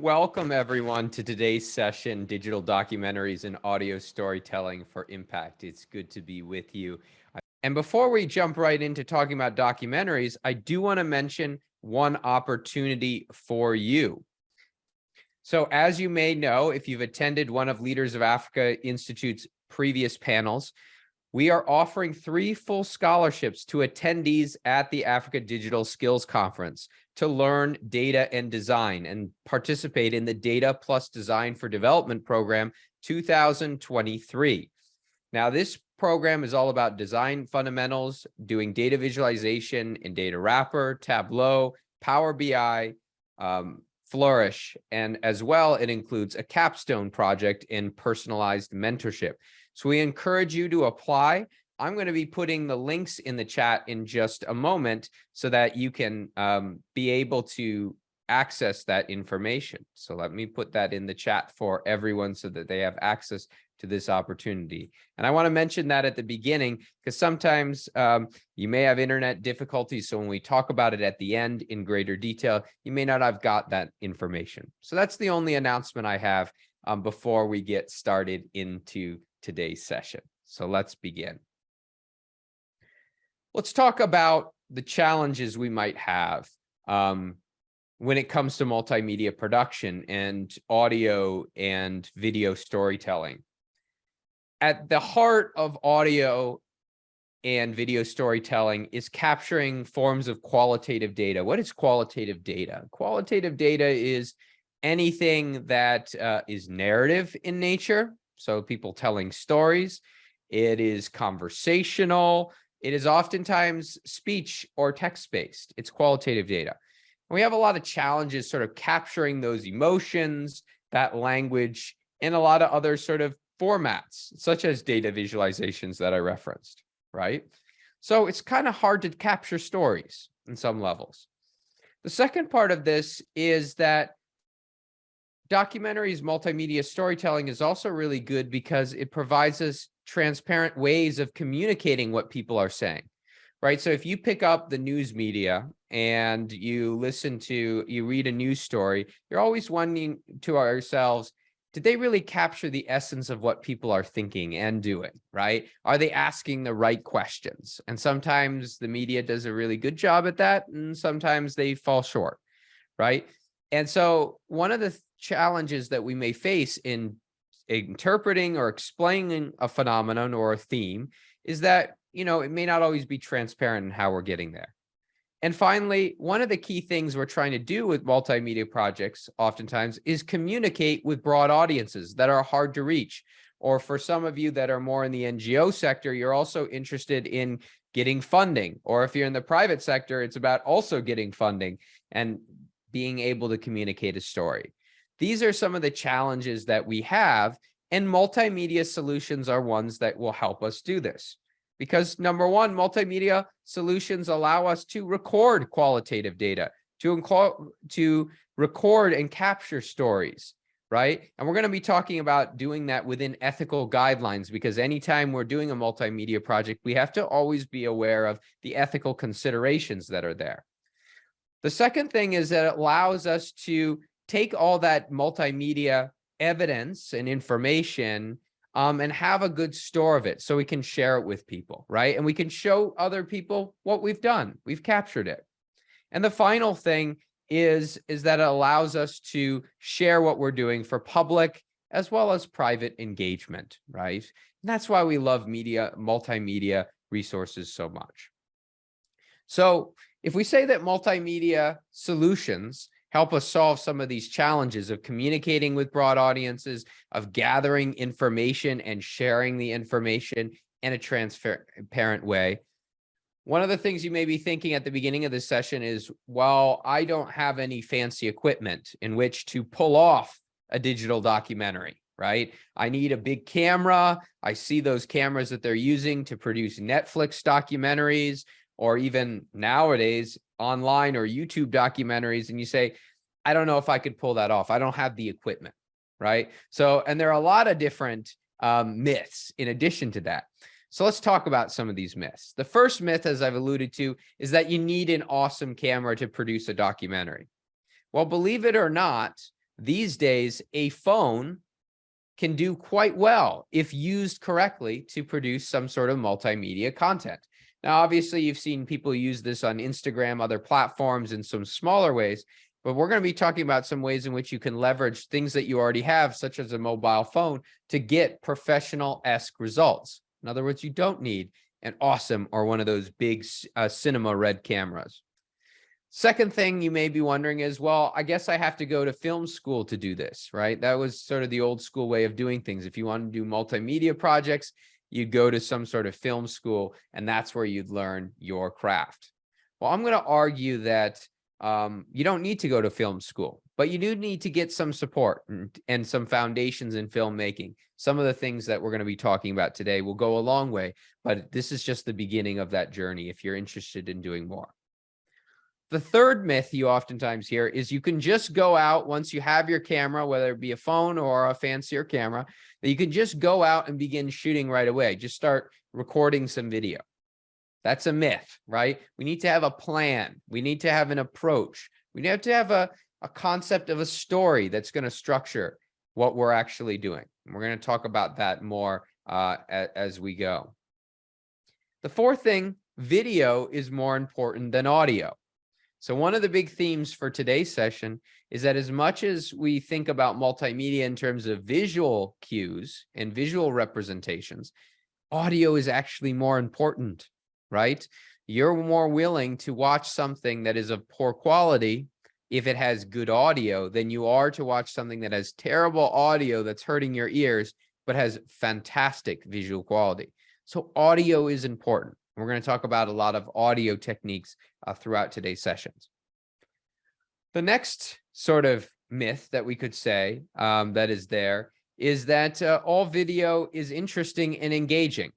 Welcome everyone to today's session, Digital Documentaries and Audio Storytelling for Impact. It's good to be with you. And before we jump right into talking about documentaries, I do want to mention one opportunity for you. So as you may know, if you've attended one of Leaders of Africa Institute's previous panels, we are offering 3 full scholarships to attendees at the Africa Digital Skills Conference to learn data and design and participate in the Data Plus Design for Development Program 2023. Now, this program is all about design fundamentals, doing data visualization in Data Wrapper, Tableau, Power BI, Flourish, and as well, it includes a capstone project in personalized mentorship. So we encourage you to apply. I'm going to be putting the links in the chat in just a moment so that you can be able to access that information. So let me put that in the chat for everyone so that they have access to this opportunity. And I want to mention that at the beginning because sometimes you may have internet difficulties. So when we talk about it at the end in greater detail, you may not have got that information. So that's the only announcement I have before we get started into today's session. So let's begin. Let's talk about the challenges we might have when it comes to multimedia production and audio and video storytelling. At the heart of audio and video storytelling is capturing forms of qualitative data. What is qualitative data? Qualitative data is anything that is narrative in nature. So people telling stories. It is conversational. It is oftentimes speech or text-based. It's qualitative data. And we have a lot of challenges sort of capturing those emotions, that language, and a lot of other sort of formats, such as data visualizations that I referenced, right? So it's kind of hard to capture stories in some levels. The second part of this is that documentaries, multimedia storytelling is also really good because it provides us transparent ways of communicating what people are saying, right? So if you pick up the news media and you read a news story, you're always wondering to ourselves, did they really capture the essence of what people are thinking and doing, right? Are they asking the right questions? And sometimes the media does a really good job at that, and sometimes they fall short, right? And so one of the challenges that we may face in interpreting or explaining a phenomenon or a theme is that, it may not always be transparent in how we're getting there. And finally, one of the key things we're trying to do with multimedia projects oftentimes is communicate with broad audiences that are hard to reach. Or for some of you that are more in the NGO sector, you're also interested in getting funding. Or if you're in the private sector, it's about also getting funding and being able to communicate a story. These are some of the challenges that we have, and multimedia solutions are ones that will help us do this. Because number one, multimedia solutions allow us to record qualitative data, to record and capture stories, right? And we're going to be talking about doing that within ethical guidelines, because anytime we're doing a multimedia project, we have to always be aware of the ethical considerations that are there. The second thing is that it allows us to take all that multimedia evidence and information and have a good store of it so we can share it with people, right? And we can show other people what we've done. We've captured it. And the final thing is that it allows us to share what we're doing for public as well as private engagement, right? And that's why we love multimedia resources so much. So if we say that multimedia solutions help us solve some of these challenges of communicating with broad audiences, of gathering information and sharing the information in a transparent way. One of the things you may be thinking at the beginning of this session is, well, I don't have any fancy equipment in which to pull off a digital documentary, right? I need a big camera. I see those cameras that they're using to produce Netflix documentaries, or even nowadays online or YouTube documentaries, and you say, I don't know if I could pull that off. I don't have the equipment, right? So, and there are a lot of different myths in addition to that. So let's talk about some of these myths. The first myth, as I've alluded to, is that you need an awesome camera to produce a documentary. Well, believe it or not, these days, a phone can do quite well if used correctly to produce some sort of multimedia content. Now, obviously, you've seen people use this on Instagram, other platforms in some smaller ways, but we're going to be talking about some ways in which you can leverage things that you already have, such as a mobile phone, to get professional-esque results. In other words, you don't need an awesome or one of those big cinema red cameras. Second thing you may be wondering is, well, I guess I have to go to film school to do this, right? That was sort of the old school way of doing things. If you want to do multimedia projects, you'd go to some sort of film school, and that's where you'd learn your craft. Well, I'm going to argue that you don't need to go to film school, but you do need to get some support and some foundations in filmmaking. Some of the things that we're going to be talking about today will go a long way, but this is just the beginning of that journey if you're interested in doing more. The third myth you oftentimes hear is you can just go out once you have your camera, whether it be a phone or a fancier camera, that you can just go out and begin shooting right away. Just start recording some video. That's a myth, right? We need to have a plan. We need to have an approach. We have to have a concept of a story that's going to structure what we're actually doing. And we're going to talk about that more as we go. The fourth thing, video is more important than audio. So one of the big themes for today's session is that as much as we think about multimedia in terms of visual cues and visual representations, audio is actually more important, right? You're more willing to watch something that is of poor quality if it has good audio than you are to watch something that has terrible audio that's hurting your ears, but has fantastic visual quality. So audio is important. We're going to talk about a lot of audio techniques throughout today's sessions. The next sort of myth that we could say that is there is that all video is interesting and engaging.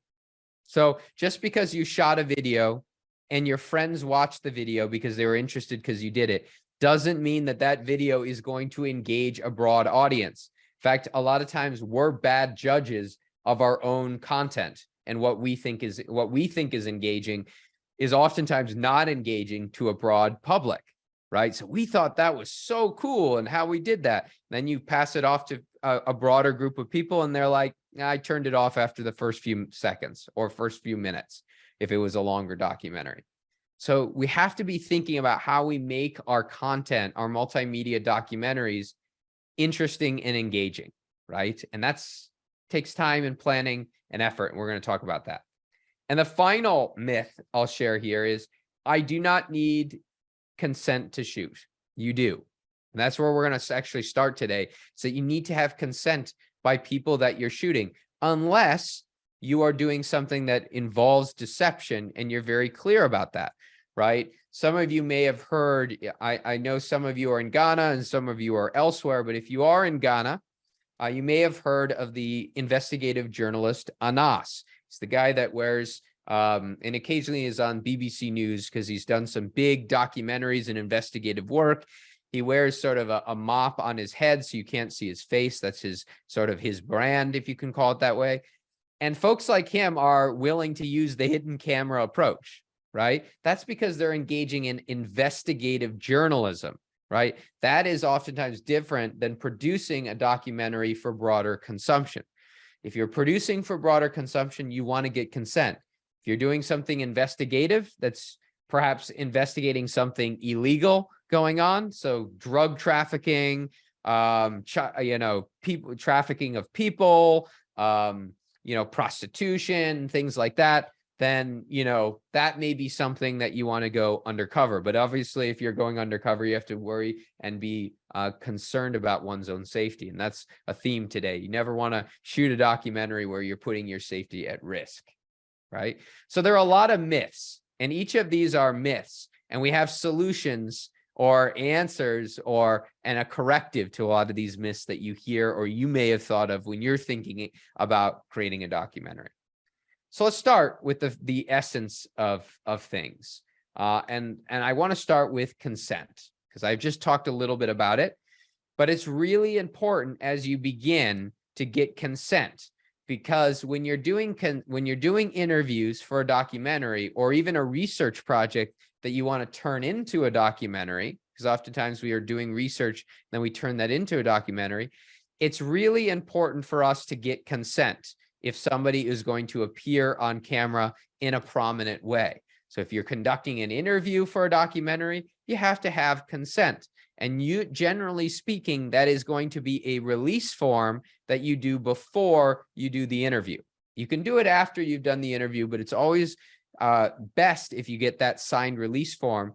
So just because you shot a video and your friends watched the video because they were interested because you did it, doesn't mean that that video is going to engage a broad audience. In fact, a lot of times we're bad judges of our own content. And what we think is engaging is oftentimes not engaging to a broad public, right? So we thought that was so cool and how we did that. Then you pass it off to a broader group of people and they're like, I turned it off after the first few seconds or first few minutes if it was a longer documentary. So we have to be thinking about how we make our content, our multimedia documentaries, interesting and engaging, right? And that's takes time and planning and effort, and we're going to talk about that. And the final myth I'll share here is I do not need consent to shoot. You do. And that's where we're going to actually start today. So you need to have consent by people that you're shooting, unless you are doing something that involves deception and you're very clear about that, right? Some of you may have heard, I know some of you are in Ghana and some of you are elsewhere, but if you are in Ghana, you may have heard of the investigative journalist Anas. He's the guy that wears and occasionally is on BBC News because he's done some big documentaries and investigative work. He wears sort of a mop on his head so you can't see his face. That's his sort of his brand, if you can call it that way. And folks like him are willing to use the hidden camera approach, right? That's because they're engaging in investigative journalism. Right? That is oftentimes different than producing a documentary for broader consumption. If you're producing for broader consumption, you want to get consent. If you're doing something investigative, that's perhaps investigating something illegal going on, so drug trafficking, people trafficking of people, prostitution, things like that, then, that may be something that you want to go undercover. But obviously, if you're going undercover, you have to worry and be concerned about one's own safety. And that's a theme today. You never want to shoot a documentary where you're putting your safety at risk, right? So there are a lot of myths, and each of these are myths. And we have solutions or answers and a corrective to a lot of these myths that you hear or you may have thought of when you're thinking about creating a documentary. So let's start with the essence of things. And I want to start with consent because I've just talked a little bit about it, but it's really important as you begin to get consent, because when you're doing interviews for a documentary or even a research project that you want to turn into a documentary, because oftentimes we are doing research, then we turn that into a documentary. It's really important for us to get consent if somebody is going to appear on camera in a prominent way. So if you're conducting an interview for a documentary, you have to have consent. And you, generally speaking, that is going to be a release form that you do before you do the interview. You can do it after you've done the interview, but it's always best if you get that signed release form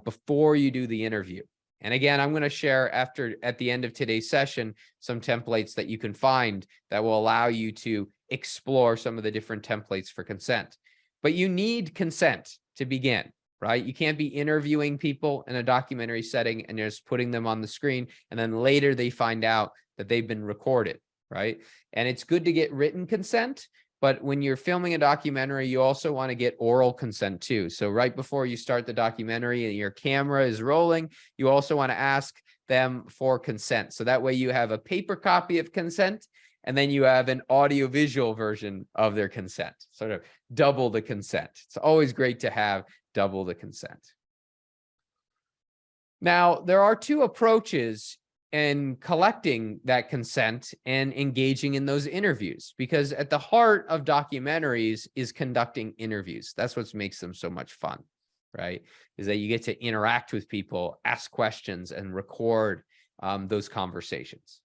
before you do the interview. And again, I'm going to share at the end of today's session, some templates that you can find that will allow you to explore some of the different templates for consent. But you need consent to begin, right? You can't be interviewing people in a documentary setting and just putting them on the screen, and then later they find out that they've been recorded, right? And it's good to get written consent, but when you're filming a documentary, you also want to get oral consent too. So right before you start the documentary and your camera is rolling, you also want to ask them for consent. So that way you have a paper copy of consent, and then you have an audiovisual version of their consent, sort of double the consent. It's always great to have double the consent. Now, there are two approaches in collecting that consent and engaging in those interviews, because at the heart of documentaries is conducting interviews. That's what makes them so much fun, right? Is that you get to interact with people, ask questions, and record those conversations.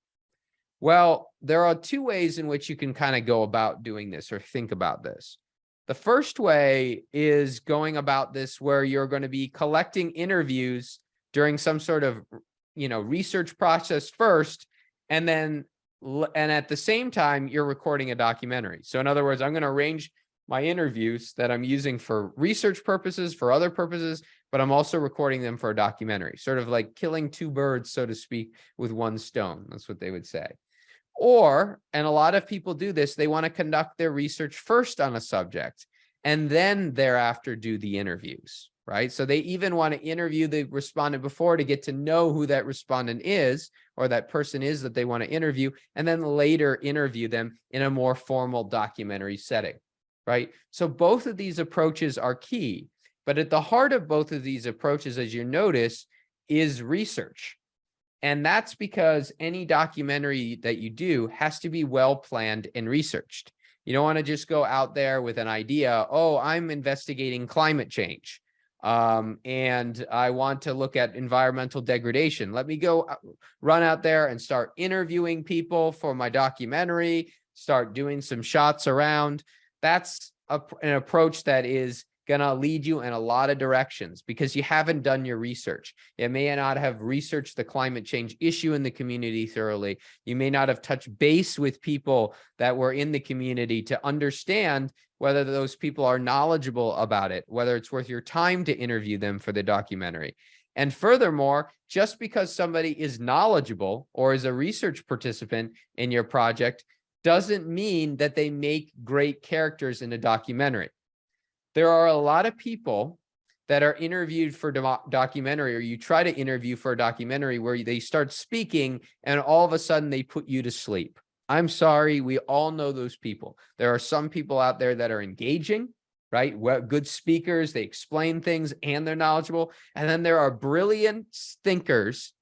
Well, there are two ways in which you can kind of go about doing this or think about this. The first way is going about this where you're going to be collecting interviews during some sort of research process first, and at the same time, you're recording a documentary. So in other words, I'm going to arrange my interviews that I'm using for research purposes, for other purposes, but I'm also recording them for a documentary, sort of like killing two birds, so to speak, with one stone. That's what they would say. Or, and a lot of people do this, they want to conduct their research first on a subject and then thereafter do the interviews, right? So they even want to interview the respondent before to get to know who that respondent is or that person is that they want to interview, and then later interview them in a more formal documentary setting, right? So both of these approaches are key, but at the heart of both of these approaches, as you notice, is research. And that's because any documentary that you do has to be well planned and researched. You don't want to just go out there with an idea, oh, I'm investigating climate change, and I want to look at environmental degradation. Let me go run out there and start interviewing people for my documentary, start doing some shots around. That's an approach that is going to lead you in a lot of directions because you haven't done your research. You may not have researched the climate change issue in the community thoroughly. You may not have touched base with people that were in the community to understand whether those people are knowledgeable about it, whether it's worth your time to interview them for the documentary. And furthermore, just because somebody is knowledgeable or is a research participant in your project doesn't mean that they make great characters in a documentary. There are a lot of people that are interviewed for documentary, or you try to interview for a documentary where they start speaking and all of a sudden they put you to sleep. I'm sorry, we all know those people. There are some people out there that are engaging, right? Good speakers, they explain things and they're knowledgeable. And then there are brilliant thinkers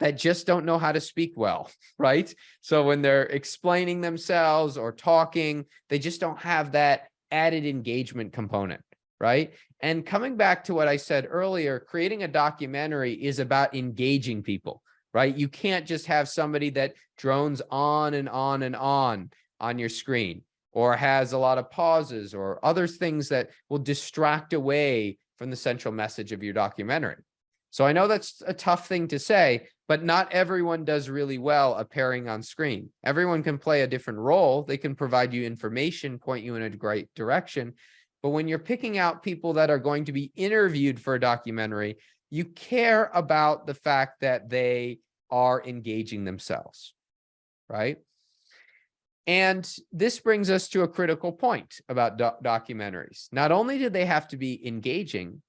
that just don't know how to speak well, right? So when they're explaining themselves or talking, they just don't have that added engagement component, right? And coming back to what I said earlier, creating a documentary is about engaging people, right? You can't just have somebody that drones on and on and on your screen, or has a lot of pauses or other things that will distract away from the central message of your documentary. So I know that's a tough thing to say, but not everyone does really well appearing on screen. Everyone can play a different role. They can provide you information, point you in a great direction. But when you're picking out people that are going to be interviewed for a documentary, you care about the fact that they are engaging themselves, right? And this brings us to a critical point about documentaries. Not only do they have to be engaging,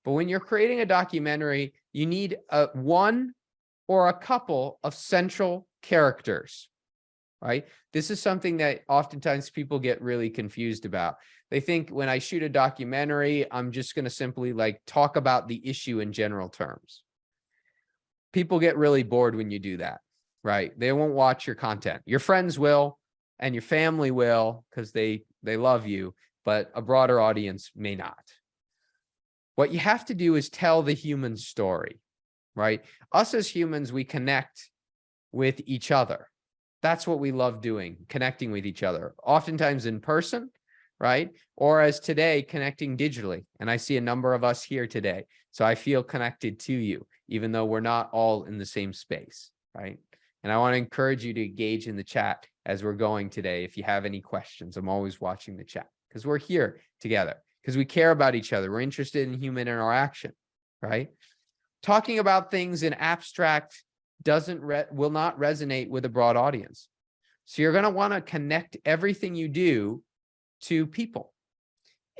but when you're creating a documentary, you need one or a couple of central characters, right? This is something that oftentimes people get really confused about. They think when I shoot a documentary, I'm just going to simply like talk about the issue in general terms. People get really bored when you do that, right? They won't watch your content. Your friends will, and your family will, because they love you, but a broader audience may not. What you have to do is tell the human story, right? Us as humans, we connect with each other. That's what we love doing, connecting with each other, oftentimes in person, right? Or as today, connecting digitally. And I see a number of us here today. So I feel connected to you, even though we're not all in the same space, right? And I want to encourage you to engage in the chat as we're going today. If you have any questions, I'm always watching the chat because we're here together, because we care about each other. We're interested in human interaction, right? Talking about things in abstract will not resonate with a broad audience. So you're going to want to connect everything you do to people.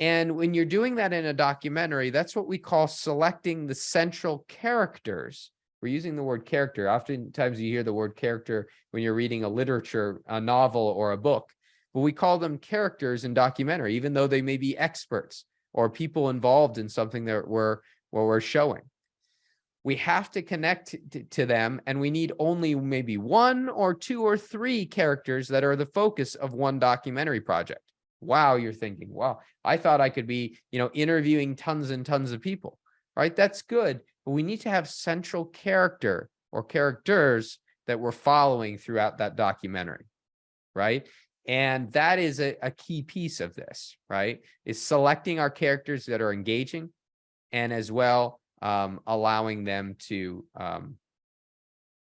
And when you're doing that in a documentary, that's what we call selecting the central characters. We're using the word character. Oftentimes you hear the word character when you're reading a novel or a book, but we call them characters in documentary, even though they may be experts or people involved in something that we're showing. We have to connect to them, and we need only maybe 1 or 2 or 3 characters that are the focus of one documentary project. Wow, you're thinking, wow, I thought I could be, interviewing tons and tons of people, right? That's good, but we need to have central character or characters that we're following throughout that documentary, right? And that is a key piece of this, right? Is selecting our characters that are engaging, and as well, allowing them to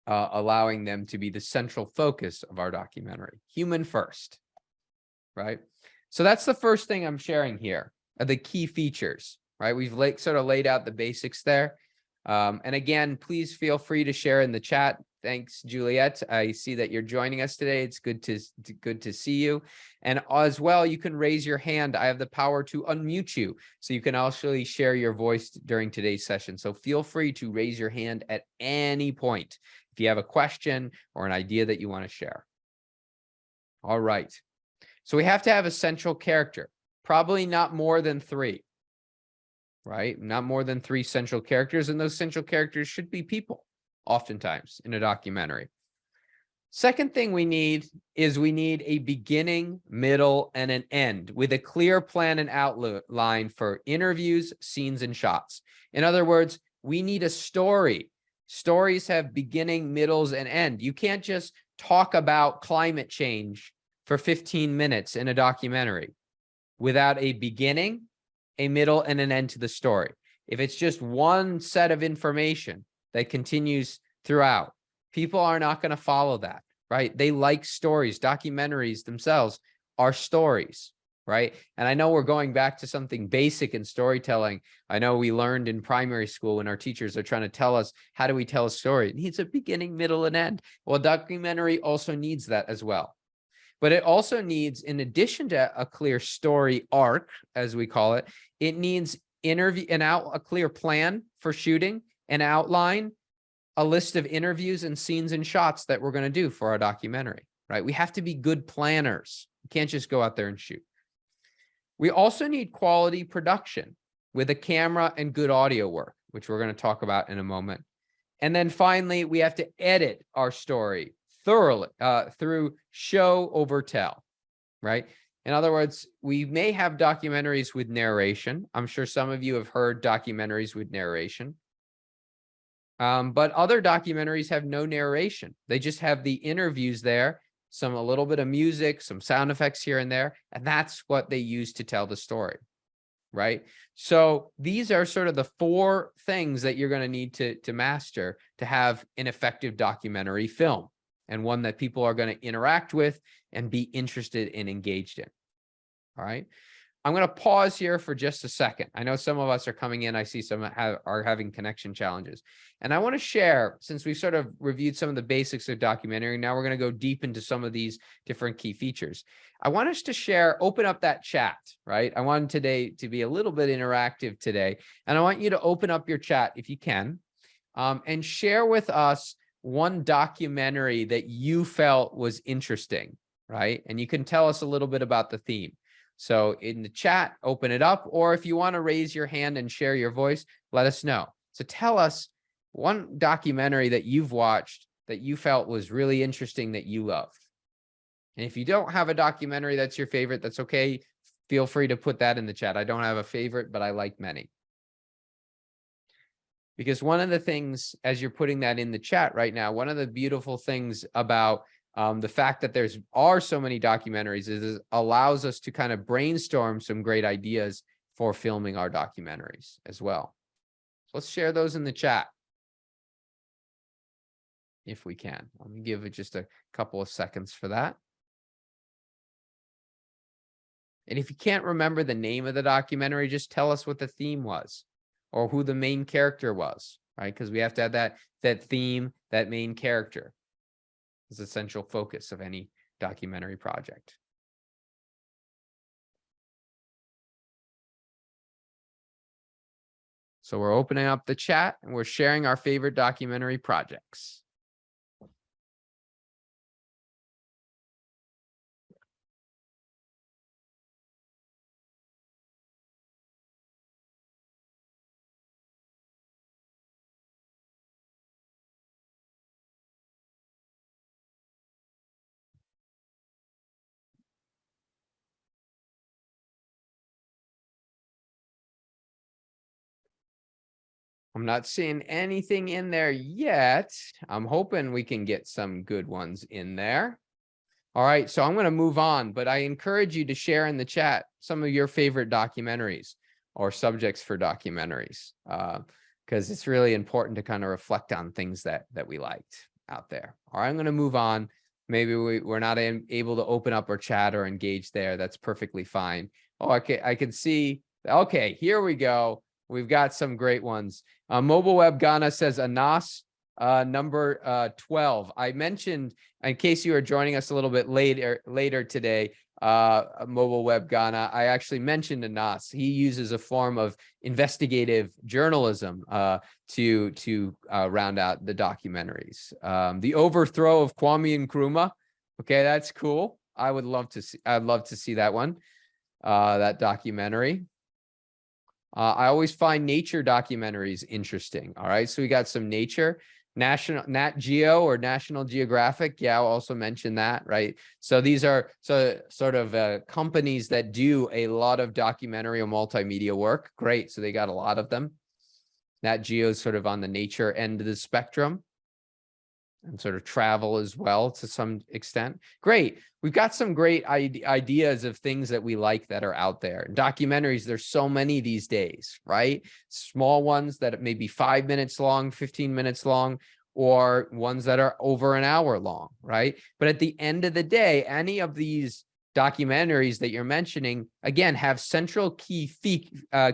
be the central focus of our documentary. Human first, right? So that's the first thing I'm sharing here, are the key features, right? We've sort of laid out the basics there. And again, please feel free to share in the chat. Thanks, Juliet. I see that you're joining us today. It's good to see you. And as well, you can raise your hand. I have the power to unmute you, so you can actually share your voice during today's session. So feel free to raise your hand at any point if you have a question or an idea that you want to share. All right. So we have to have a central character, probably not more than 3. Right? Not more than 3 central characters, and those central characters should be people, oftentimes, in a documentary. Second thing we need a beginning, middle, and an end with a clear plan and outline for interviews, scenes, and shots. In other words, we need a story. Stories have beginning, middles, and end. You can't just talk about climate change for 15 minutes in a documentary without a beginning, a middle, and an end to the story. If it's just one set of information that continues throughout, people are not going to follow that, right? They like stories. Documentaries themselves are stories, right? And I know we're going back to something basic in storytelling. I know we learned in primary school when our teachers are trying to tell us, how do we tell a story? It needs a beginning, middle, and end. Well, a documentary also needs that as well. But it also needs, in addition to a clear story arc, as we call it, it needs a clear plan for shooting, an outline, a list of interviews and scenes and shots that we're going to do for our documentary, right? We have to be good planners. You can't just go out there and shoot. We also need quality production with a camera and good audio work, which we're going to talk about in a moment. And then finally, we have to edit our story thoroughly through show over tell, right? In other words, we may have documentaries with narration. I'm sure some of you have heard documentaries with narration. But other documentaries have no narration. They just have the interviews there, a little bit of music, some sound effects here and there, and that's what they use to tell the story, right? So these are sort of the 4 things that you're going to need to master to have an effective documentary film, and one that people are going to interact with and be interested and engaged in. All right. I'm going to pause here for just a second. I know some of us are coming in. I see some are having connection challenges. And I want to share, since we've sort of reviewed some of the basics of documentary, now we're going to go deep into some of these different key features. I want us to open up that chat, right? I want today to be a little bit interactive today. And I want you to open up your chat if you can, and share with us one documentary that you felt was interesting, right? And you can tell us a little bit about the theme. So in the chat, open it up, or if you want to raise your hand and share your voice, let us know. So tell us one documentary that you've watched that you felt was really interesting that you loved. And if you don't have a documentary that's your favorite, that's okay. Feel free to put that in the chat. I don't have a favorite, but I like many. Because one of the things, as you're putting that in the chat right now, one of the beautiful things about the fact that there are so many documentaries is it allows us to kind of brainstorm some great ideas for filming our documentaries as well. So let's share those in the chat if we can. Let me give it just a couple of seconds for that. And if you can't remember the name of the documentary, just tell us what the theme was or who the main character was, right? Because we have to have that theme, that main character is the central focus of any documentary project. So we're opening up the chat and we're sharing our favorite documentary projects. I'm not seeing anything in there yet. I'm hoping we can get some good ones in there. All right, so I'm going to move on, but I encourage you to share in the chat some of your favorite documentaries or subjects for documentaries, because it's really important to kind of reflect on things that we liked out there. All right, I'm going to move on. Maybe we're not able to open up our chat or engage there. That's perfectly fine. Oh, okay, I can see. Okay, here we go. We've got some great ones. Mobile Web Ghana says Anas, number 12. I mentioned, in case you are joining us a little bit later today, Mobile Web Ghana, I actually mentioned Anas. He uses a form of investigative journalism to round out the documentaries. The Overthrow of Kwame Nkrumah. Okay, that's cool. I'd love to see that one, that documentary. I always find nature documentaries interesting. All right, so we got some nature, Nat Geo or National Geographic. Yeah, I'll also mention that, right? So these are sort of companies that do a lot of documentary or multimedia work. Great, so they got a lot of them. Nat Geo is sort of on the nature end of the spectrum, and sort of travel as well to some extent. Great. We've got some great ideas of things that we like that are out there. Documentaries, there's so many these days, right? Small ones that may be 5 minutes long, 15 minutes long, or ones that are over an hour long, right? But at the end of the day, any of these documentaries that you're mentioning, again, have central key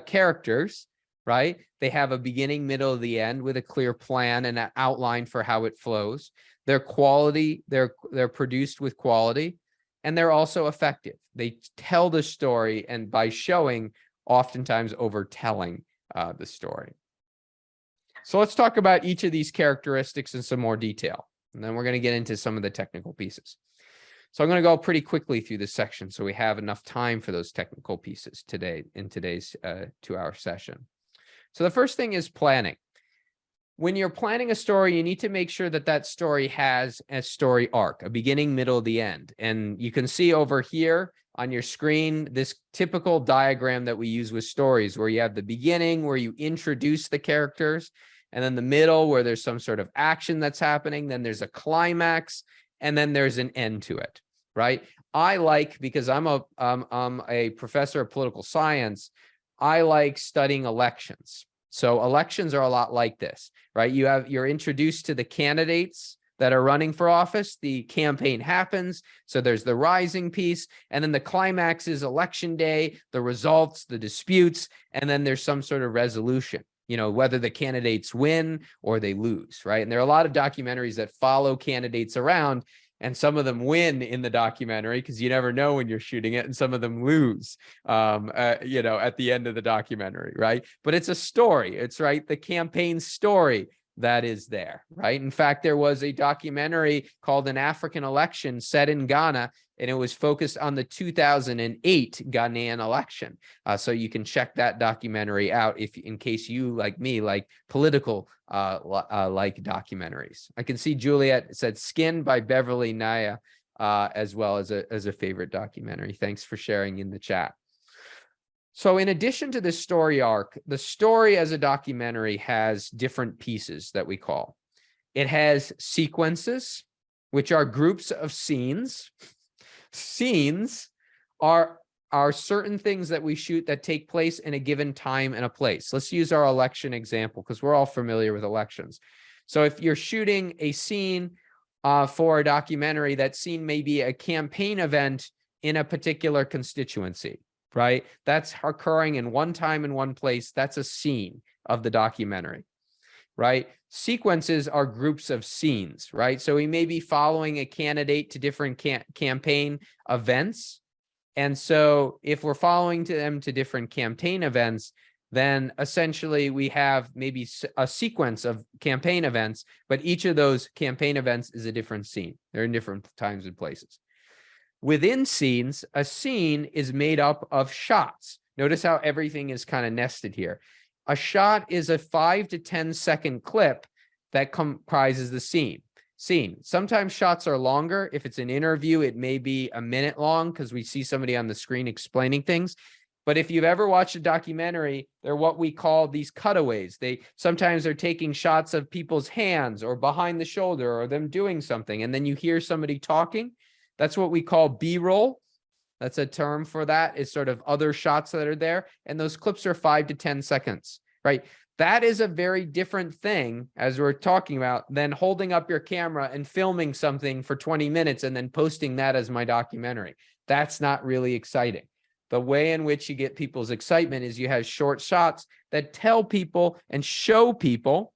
characters, right? They have a beginning, middle, the end with a clear plan and an outline for how it flows. They're quality, they're produced with quality, and they're also effective. They tell the story, and by showing, oftentimes overtelling the story. So let's talk about each of these characteristics in some more detail, and then we're going to get into some of the technical pieces. So I'm going to go pretty quickly through this section so we have enough time for those technical pieces today in today's 2-hour session. So the first thing is planning. When you're planning a story, you need to make sure that that story has a story arc, a beginning, middle, the end. And you can see over here on your screen, this typical diagram that we use with stories, where you have the beginning, where you introduce the characters, and then the middle, where there's some sort of action that's happening. Then there's a climax, and then there's an end to it, right? I like, because I'm a professor of political science, I like studying elections. So elections are a lot like this, right? You're introduced to the candidates that are running for office. The campaign happens. So there's the rising piece, and then the climax is election day, the results, the disputes, and then there's some sort of resolution, you know, whether the candidates win or they lose, right? And there are a lot of documentaries that follow candidates around, and some of them win in the documentary because you never know when you're shooting it, and some of them lose, you know, at the end of the documentary, right? But it's a story. It's right, the campaign story. that is there, right? In fact, there was a documentary called An African Election set in Ghana, and it was focused on the 2008 Ghanaian election. So you can check that documentary out if, in case you, like me, like political like documentaries. I can see Juliet said Skin by Beverly Naya as well as a favorite documentary. Thanks for sharing in the chat. So in addition to this story arc, the story as a documentary has different pieces that we call. It has sequences, which are groups of scenes. Scenes are certain things that we shoot that take place in a given time and a place. Let's use our election example because we're all familiar with elections. So if you're shooting a scene for a documentary, that scene may be a campaign event in a particular constituency, right? That's occurring in one time in one place. That's a scene of the documentary, right? Sequences are groups of scenes, right? So we may be following a candidate to different campaign events. And so if we're following them to different campaign events, then essentially we have maybe a sequence of campaign events, but each of those campaign events is a different scene. They're in different times and places. Within scenes, a scene is made up of shots. Notice how everything is kind of nested here. A shot is a 5 to 10 second clip that comprises the scene. Sometimes shots are longer. If it's an interview, it may be a minute long because we see somebody on the screen explaining things. But if you've ever watched a documentary, they're what we call these cutaways. Sometimes they're taking shots of people's hands or behind the shoulder or them doing something. And then you hear somebody talking. That's what we call B-roll. That's a term for that, is sort of other shots that are there. And those clips are 5 to 10 seconds, right? That is a very different thing, as we're talking about, than holding up your camera and filming something for 20 minutes and then posting that as my documentary. That's not really exciting. The way in which you get people's excitement is you have short shots that tell people and show people,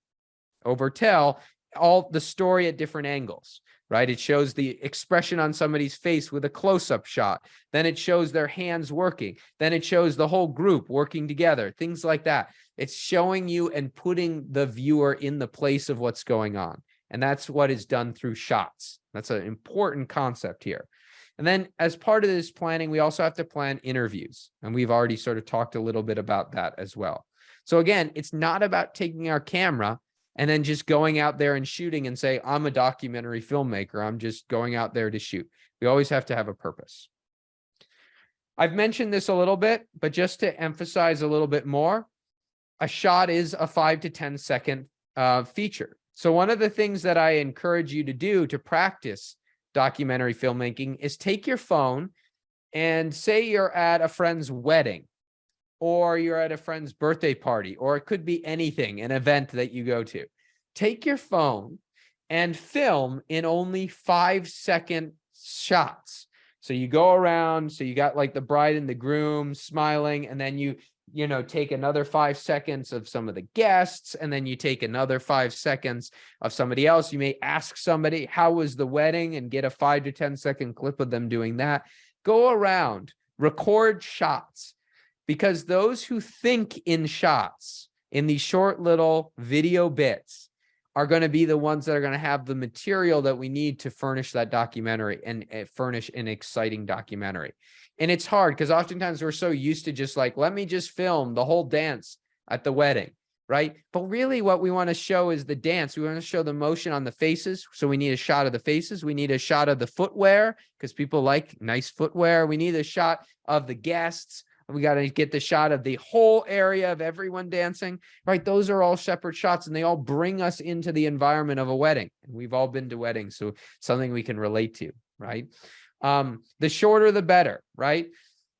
overtell, all the story at different angles. Right? It shows the expression on somebody's face with a close-up shot. Then it shows their hands working. Then it shows the whole group working together, things like that. It's showing you and putting the viewer in the place of what's going on. And that's what is done through shots. That's an important concept here. And then as part of this planning, we also have to plan interviews. And we've already sort of talked a little bit about that as well. So again, it's not about taking our camera and then just going out there and shooting and say, I'm a documentary filmmaker. I'm just going out there to shoot. We always have to have a purpose. I've mentioned this a little bit, but just to emphasize a little bit more, a shot is a 5 to 10 second feature. So one of the things that I encourage you to do to practice documentary filmmaking is take your phone and say you're at a friend's wedding, or you're at a friend's birthday party, or it could be anything, an event that you go to. Take your phone and film in only 5-second shots. So you go around, so you got like the bride and the groom smiling, and then you take another 5 seconds of some of the guests, and then you take another 5 seconds of somebody else. You may ask somebody, how was the wedding, and get a 5 to 10 second clip of them doing that. Go around, record shots. Because those who think in shots, in these short little video bits, are going to be the ones that are going to have the material that we need to furnish that documentary and furnish an exciting documentary. And it's hard because oftentimes we're so used to just like, let me just film the whole dance at the wedding, right? But really what we want to show is the dance. We want to show the motion on the faces. So we need a shot of the faces. We need a shot of the footwear because people like nice footwear. We need a shot of the guests. We got to get the shot of the whole area of everyone dancing, right? Those are all separate shots and they all bring us into the environment of a wedding. And we've all been to weddings, so something we can relate to, right? The shorter, the better, right?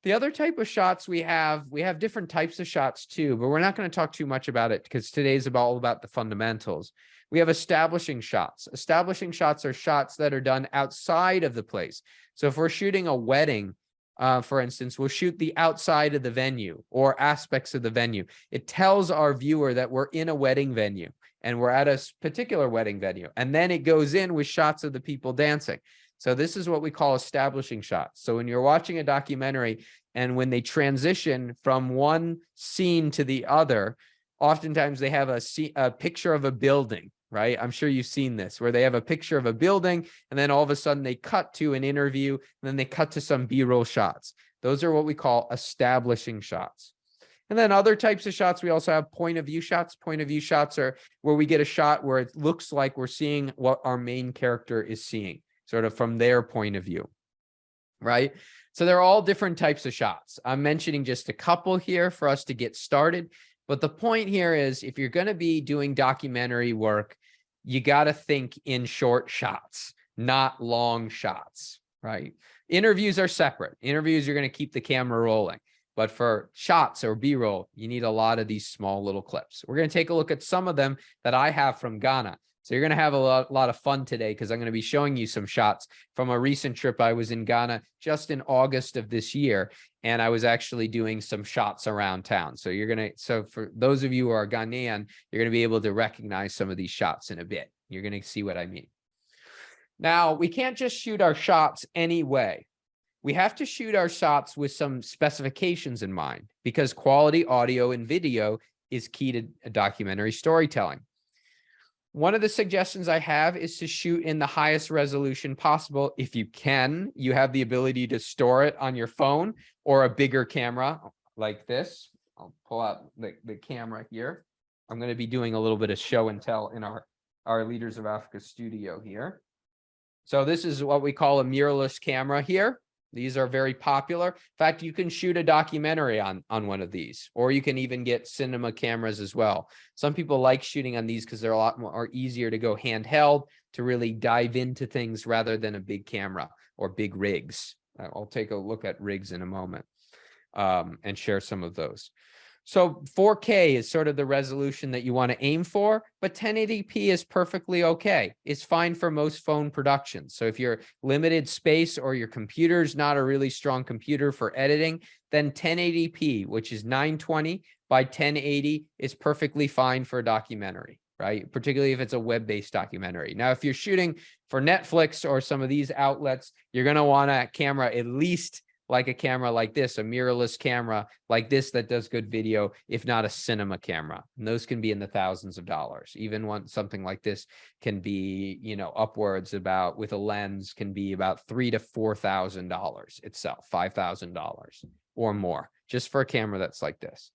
The other type of shots we have different types of shots too, but we're not going to talk too much about it because today's all about the fundamentals. We have establishing shots. Establishing shots are shots that are done outside of the place. So if we're shooting a wedding, for instance, we'll shoot the outside of the venue or aspects of the venue. It tells our viewer that we're in a wedding venue and we're at a particular wedding venue. And then it goes in with shots of the people dancing. So this is what we call establishing shots. So when you're watching a documentary and when they transition from one scene to the other, oftentimes they have a picture of a building right? I'm sure you've seen this, where they have a picture of a building and then all of a sudden they cut to an interview and then they cut to some B-roll shots. Those are what we call establishing shots. And then other types of shots, we also have point of view shots. Point of view shots are where we get a shot where it looks like we're seeing what our main character is seeing, sort of from their point of view, right? So they're all different types of shots. I'm mentioning just a couple here for us to get started. But the point here is, if you're going to be doing documentary work, you got to think in short shots, not long shots, right? Interviews are separate. Interviews, you're going to keep the camera rolling. But for shots or B-roll, you need a lot of these small little clips. We're going to take a look at some of them that I have from Ghana. So you're going to have a lot of fun today, because I'm going to be showing you some shots from a recent trip. I was in Ghana just in August of this year, and I was actually doing some shots around town. So so for those of you who are Ghanaian, you're going to be able to recognize some of these shots in a bit. You're going to see what I mean. Now, we can't just shoot our shots anyway. We have to shoot our shots with some specifications in mind, because quality audio and video is key to documentary storytelling. One of the suggestions I have is to shoot in the highest resolution possible. If you can, you have the ability to store it on your phone or a bigger camera like this. I'll pull out the camera here. I'm going to be doing a little bit of show and tell in our Leaders of Africa studio here. So this is what we call a mirrorless camera here. These are very popular. In fact, you can shoot a documentary on one of these, or you can even get cinema cameras as well. Some people like shooting on these because they're a lot more easier to go handheld, to really dive into things rather than a big camera or big rigs. I'll take a look at rigs in a moment and share some of those. So 4K is sort of the resolution that you want to aim for, but 1080p is perfectly okay. It's fine for most phone productions. So if you're limited space or your computer's not a really strong computer for editing, then 1080p, which is 920 by 1080, is perfectly fine for a documentary, right? Particularly if it's a web-based documentary. Now, if you're shooting for Netflix or some of these outlets, you're going to want a camera at least like a camera like this, a mirrorless camera like this that does good video, if not a cinema camera. And those can be in the thousands of dollars. Even something like this can be, upwards about, with a lens, can be about $3,000 to $4,000 itself, $5,000 or more, just for a camera that's like this.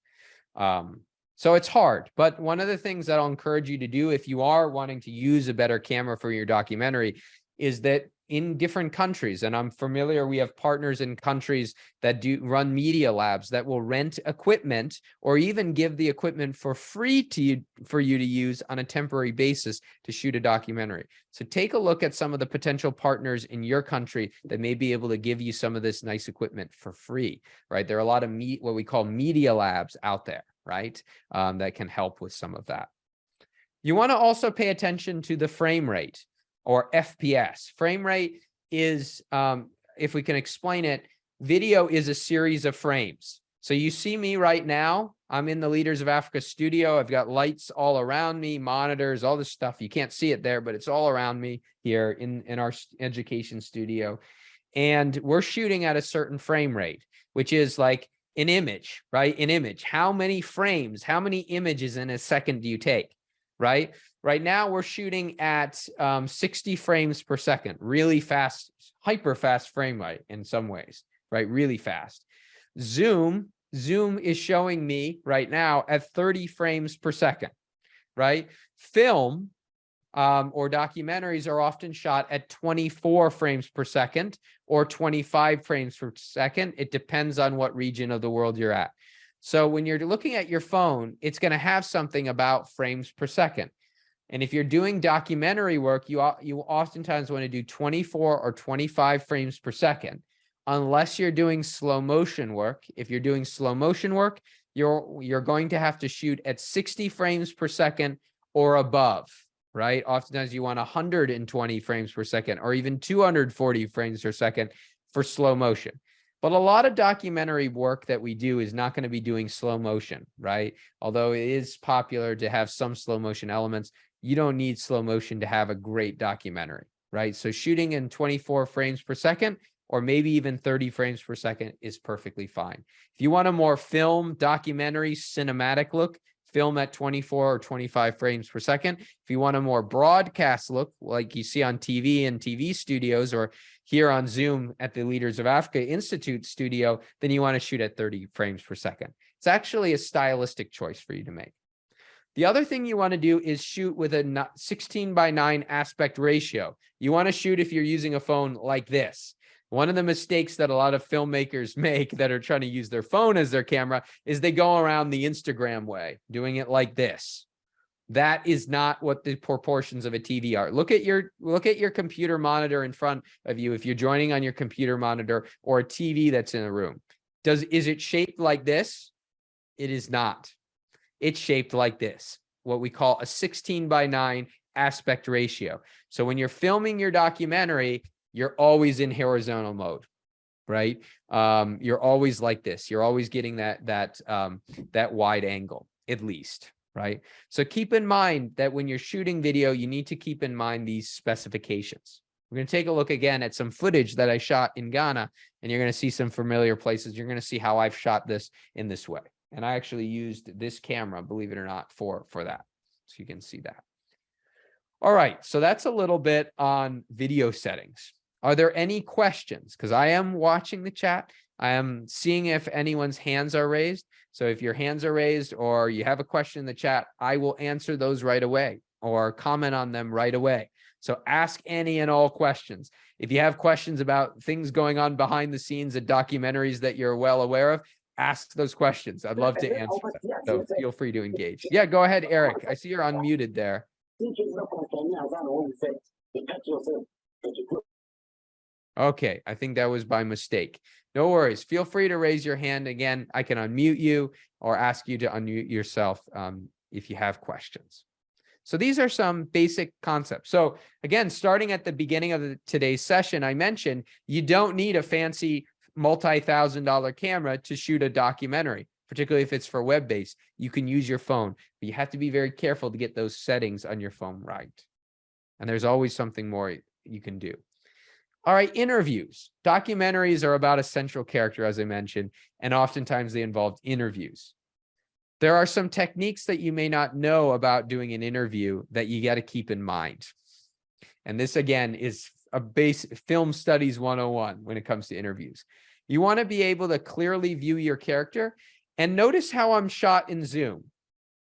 So it's hard, but one of the things that I'll encourage you to do if you are wanting to use a better camera for your documentary is that in different countries, and I'm familiar, we have partners in countries that run media labs that will rent equipment or even give the equipment for free for you to use on a temporary basis to shoot a documentary. So take a look at some of the potential partners in your country that may be able to give you some of this nice equipment for free, right? There are a lot of what we call media labs out there, right? That can help with some of that. You want to also pay attention to the frame rate, or FPS. Frame rate is, if we can explain it, video is a series of frames. So you see me right now, I'm in the Leaders of Africa studio. I've got lights all around me, monitors, all this stuff. You can't see it there, but it's all around me here in our education studio. And we're shooting at a certain frame rate, which is like an image, right? An image. How many frames, how many images in a second do you take, right? Right now, we're shooting at 60 frames per second, really fast, hyper fast frame rate in some ways, right? Really fast. Zoom is showing me right now at 30 frames per second, right? Film or documentaries are often shot at 24 frames per second or 25 frames per second. It depends on what region of the world you're at. So when you're looking at your phone, it's going to have something about frames per second. And if you're doing documentary work, you oftentimes want to do 24 or 25 frames per second, unless you're doing slow motion work. If you're doing slow motion work, you're going to have to shoot at 60 frames per second or above, right? Oftentimes you want 120 frames per second or even 240 frames per second for slow motion. But a lot of documentary work that we do is not going to be doing slow motion, right? Although it is popular to have some slow motion elements, you don't need slow motion to have a great documentary, right? So shooting in 24 frames per second, or maybe even 30 frames per second is perfectly fine. If you want a more film, documentary, cinematic look, film at 24 or 25 frames per second. If you want a more broadcast look, like you see on TV and TV studios, or here on Zoom at the Leaders of Africa Institute studio, then you want to shoot at 30 frames per second. It's actually a stylistic choice for you to make. The other thing you want to do is shoot with a 16:9 aspect ratio. You want to shoot if you're using a phone like this. One of the mistakes that a lot of filmmakers make that are trying to use their phone as their camera is they go around the Instagram way, doing it like this. That is not what the proportions of a TV are. Look at your computer monitor in front of you if you're joining on your computer monitor, or a TV that's in a room. Is it shaped like this? It is not. It's shaped like this, what we call a 16:9 aspect ratio. So when you're filming your documentary, you're always in horizontal mode, right? You're always like this. You're always getting that wide angle, at least, right? So keep in mind that when you're shooting video, you need to keep in mind these specifications. We're going to take a look again at some footage that I shot in Ghana, and you're going to see some familiar places. You're going to see how I've shot this in this way. And I actually used this camera, believe it or not, for that. So you can see that. All right, so that's a little bit on video settings. Are there any questions? Because I am watching the chat. I am seeing if anyone's hands are raised. So if your hands are raised or you have a question in the chat, I will answer those right away or comment on them right away. So ask any and all questions. If you have questions about things going on behind the scenes at documentaries that you're well aware of, ask those questions. I'd love to answer them. So feel free to engage. Yeah, go ahead, Eric. I see you're unmuted there. Okay, I think that was by mistake. No worries. Feel free to raise your hand again. I can unmute you or ask you to unmute yourself if you have questions. So these are some basic concepts. So again, starting at the beginning of today's session, I mentioned you don't need a fancy multi-$1,000 camera to shoot a documentary, particularly if it's for web-based. You can use your phone, but you have to be very careful to get those settings on your phone right. And there's always something more you can do. All right, interviews. Documentaries are about a central character, as I mentioned, and oftentimes they involve interviews. There are some techniques that you may not know about doing an interview that you got to keep in mind. And this, again, is a basic film studies 101 when it comes to interviews. You want to be able to clearly view your character, and notice how I'm shot in Zoom.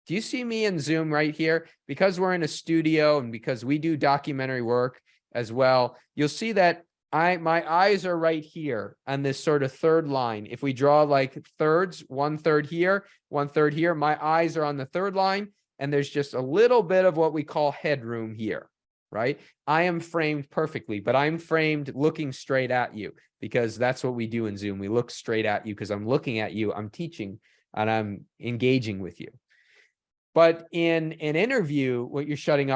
Do you see me in Zoom right here? Because we're in a studio and because we do documentary work as well, you'll see that my eyes are right here on this sort of third line. If we draw like thirds, 1/3 here, 1/3 here, my eyes are on the third line, and there's just a little bit of what we call headroom here, right? I am framed perfectly, but I'm framed looking straight at you, because that's what we do in Zoom. We look straight at you because I'm looking at you, I'm teaching, and I'm engaging with you. But in an interview, what you're shooting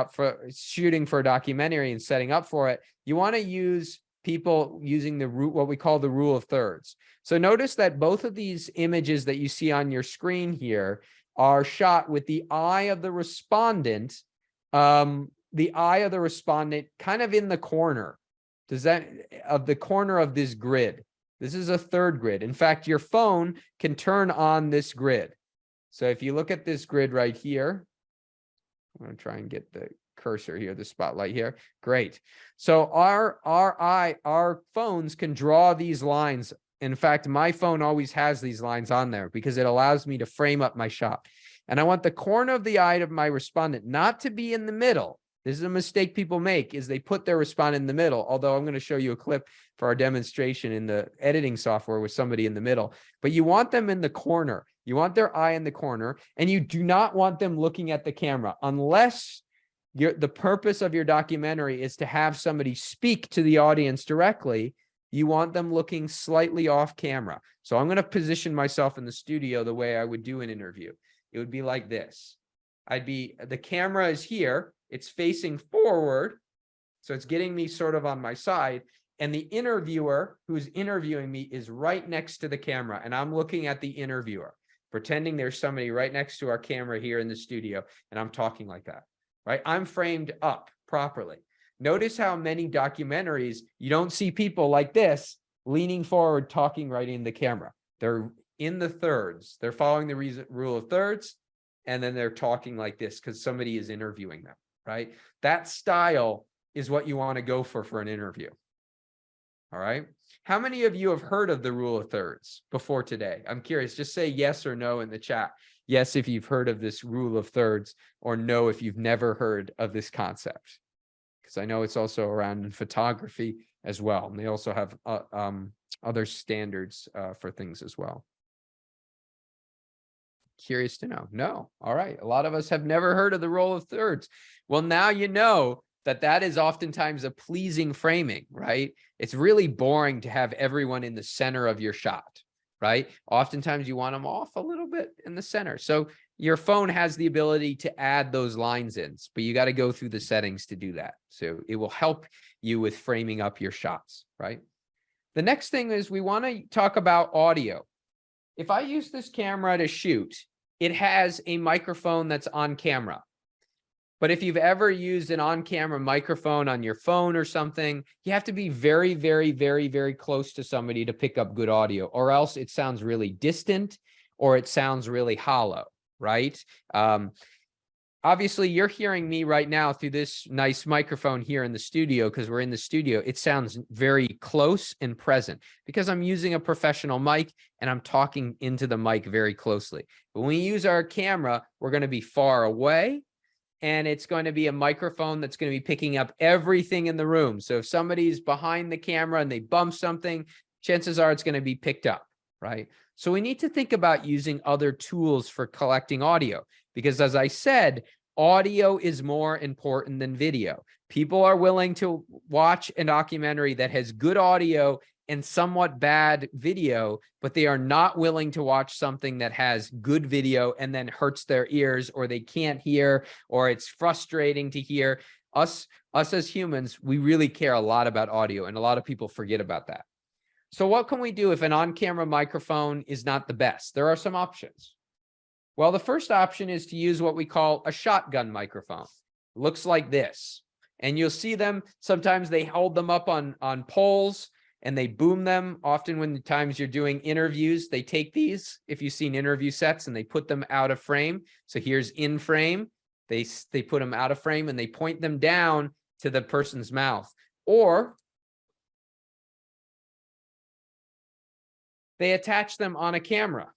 for a documentary and setting up for it, you want to use people using what we call the rule of thirds. So notice that both of these images that you see on your screen here are shot with the eye of the respondent, kind of in the corner. Of the corner of this grid. This is a third grid. In fact, your phone can turn on this grid. So if you look at this grid right here, I'm going to try and get the cursor here, the spotlight here. Great. So our phones can draw these lines. In fact, my phone always has these lines on there because it allows me to frame up my shot. And I want the corner of the eye of my respondent not to be in the middle. This is a mistake people make, is they put their respondent in the middle. Although I'm going to show you a clip for our demonstration in the editing software with somebody in the middle. But you want them in the corner. You want their eye in the corner, and you do not want them looking at the camera unless the purpose of your documentary is to have somebody speak to the audience directly. You want them looking slightly off camera. So I'm going to position myself in the studio the way I would do an interview. It would be like this. The camera is here. It's facing forward. So it's getting me sort of on my side. And the interviewer who's interviewing me is right next to the camera. And I'm looking at the interviewer, pretending there's somebody right next to our camera here in the studio. And I'm talking like that, right? I'm framed up properly. Notice how many documentaries, you don't see people like this leaning forward, talking right in the camera. They're in the thirds. They're following the rule of thirds. and then they're talking like this because somebody is interviewing them, right? That style is what you want to go for an interview. All right. How many of you have heard of the rule of thirds before today? I'm curious. Just say yes or no in the chat. Yes, if you've heard of this rule of thirds, or no, if you've never heard of this concept. Because I know it's also around in photography as well. And they also have other standards for things as well. Curious to know. No. All right. A lot of us have never heard of the rule of thirds. Well, now you know that is oftentimes a pleasing framing, right? It's really boring to have everyone in the center of your shot, right? Oftentimes you want them off a little bit in the center. So your phone has the ability to add those lines in, but you got to go through the settings to do that. So it will help you with framing up your shots, right? The next thing is we want to talk about audio. If I use this camera to shoot, it has a microphone that's on camera. But if you've ever used an on-camera microphone on your phone or something, you have to be very, very, very, very close to somebody to pick up good audio, or else it sounds really distant or it sounds really hollow, right? Obviously, you're hearing me right now through this nice microphone here in the studio because we're in the studio. It sounds very close and present because I'm using a professional mic and I'm talking into the mic very closely. But when we use our camera, we're going to be far away. And it's going to be a microphone that's going to be picking up everything in the room. So if somebody's behind the camera and they bump something, chances are it's going to be picked up, right? So we need to think about using other tools for collecting audio, because as I said, audio is more important than video. People are willing to watch a documentary that has good audio and somewhat bad video, but they are not willing to watch something that has good video and then hurts their ears, or they can't hear, or it's frustrating to hear. Us as humans, we really care a lot about audio, and a lot of people forget about that. So what can we do if an on-camera microphone is not the best? There are some options. Well, the first option is to use what we call a shotgun microphone. It looks like this. And you'll see them, sometimes they hold them up on poles and they boom them. Often when the times you're doing interviews, they take these, if you've seen interview sets, and they put them out of frame. So here's in frame. They put them out of frame and they point them down to the person's mouth. Or they attach them on a camera,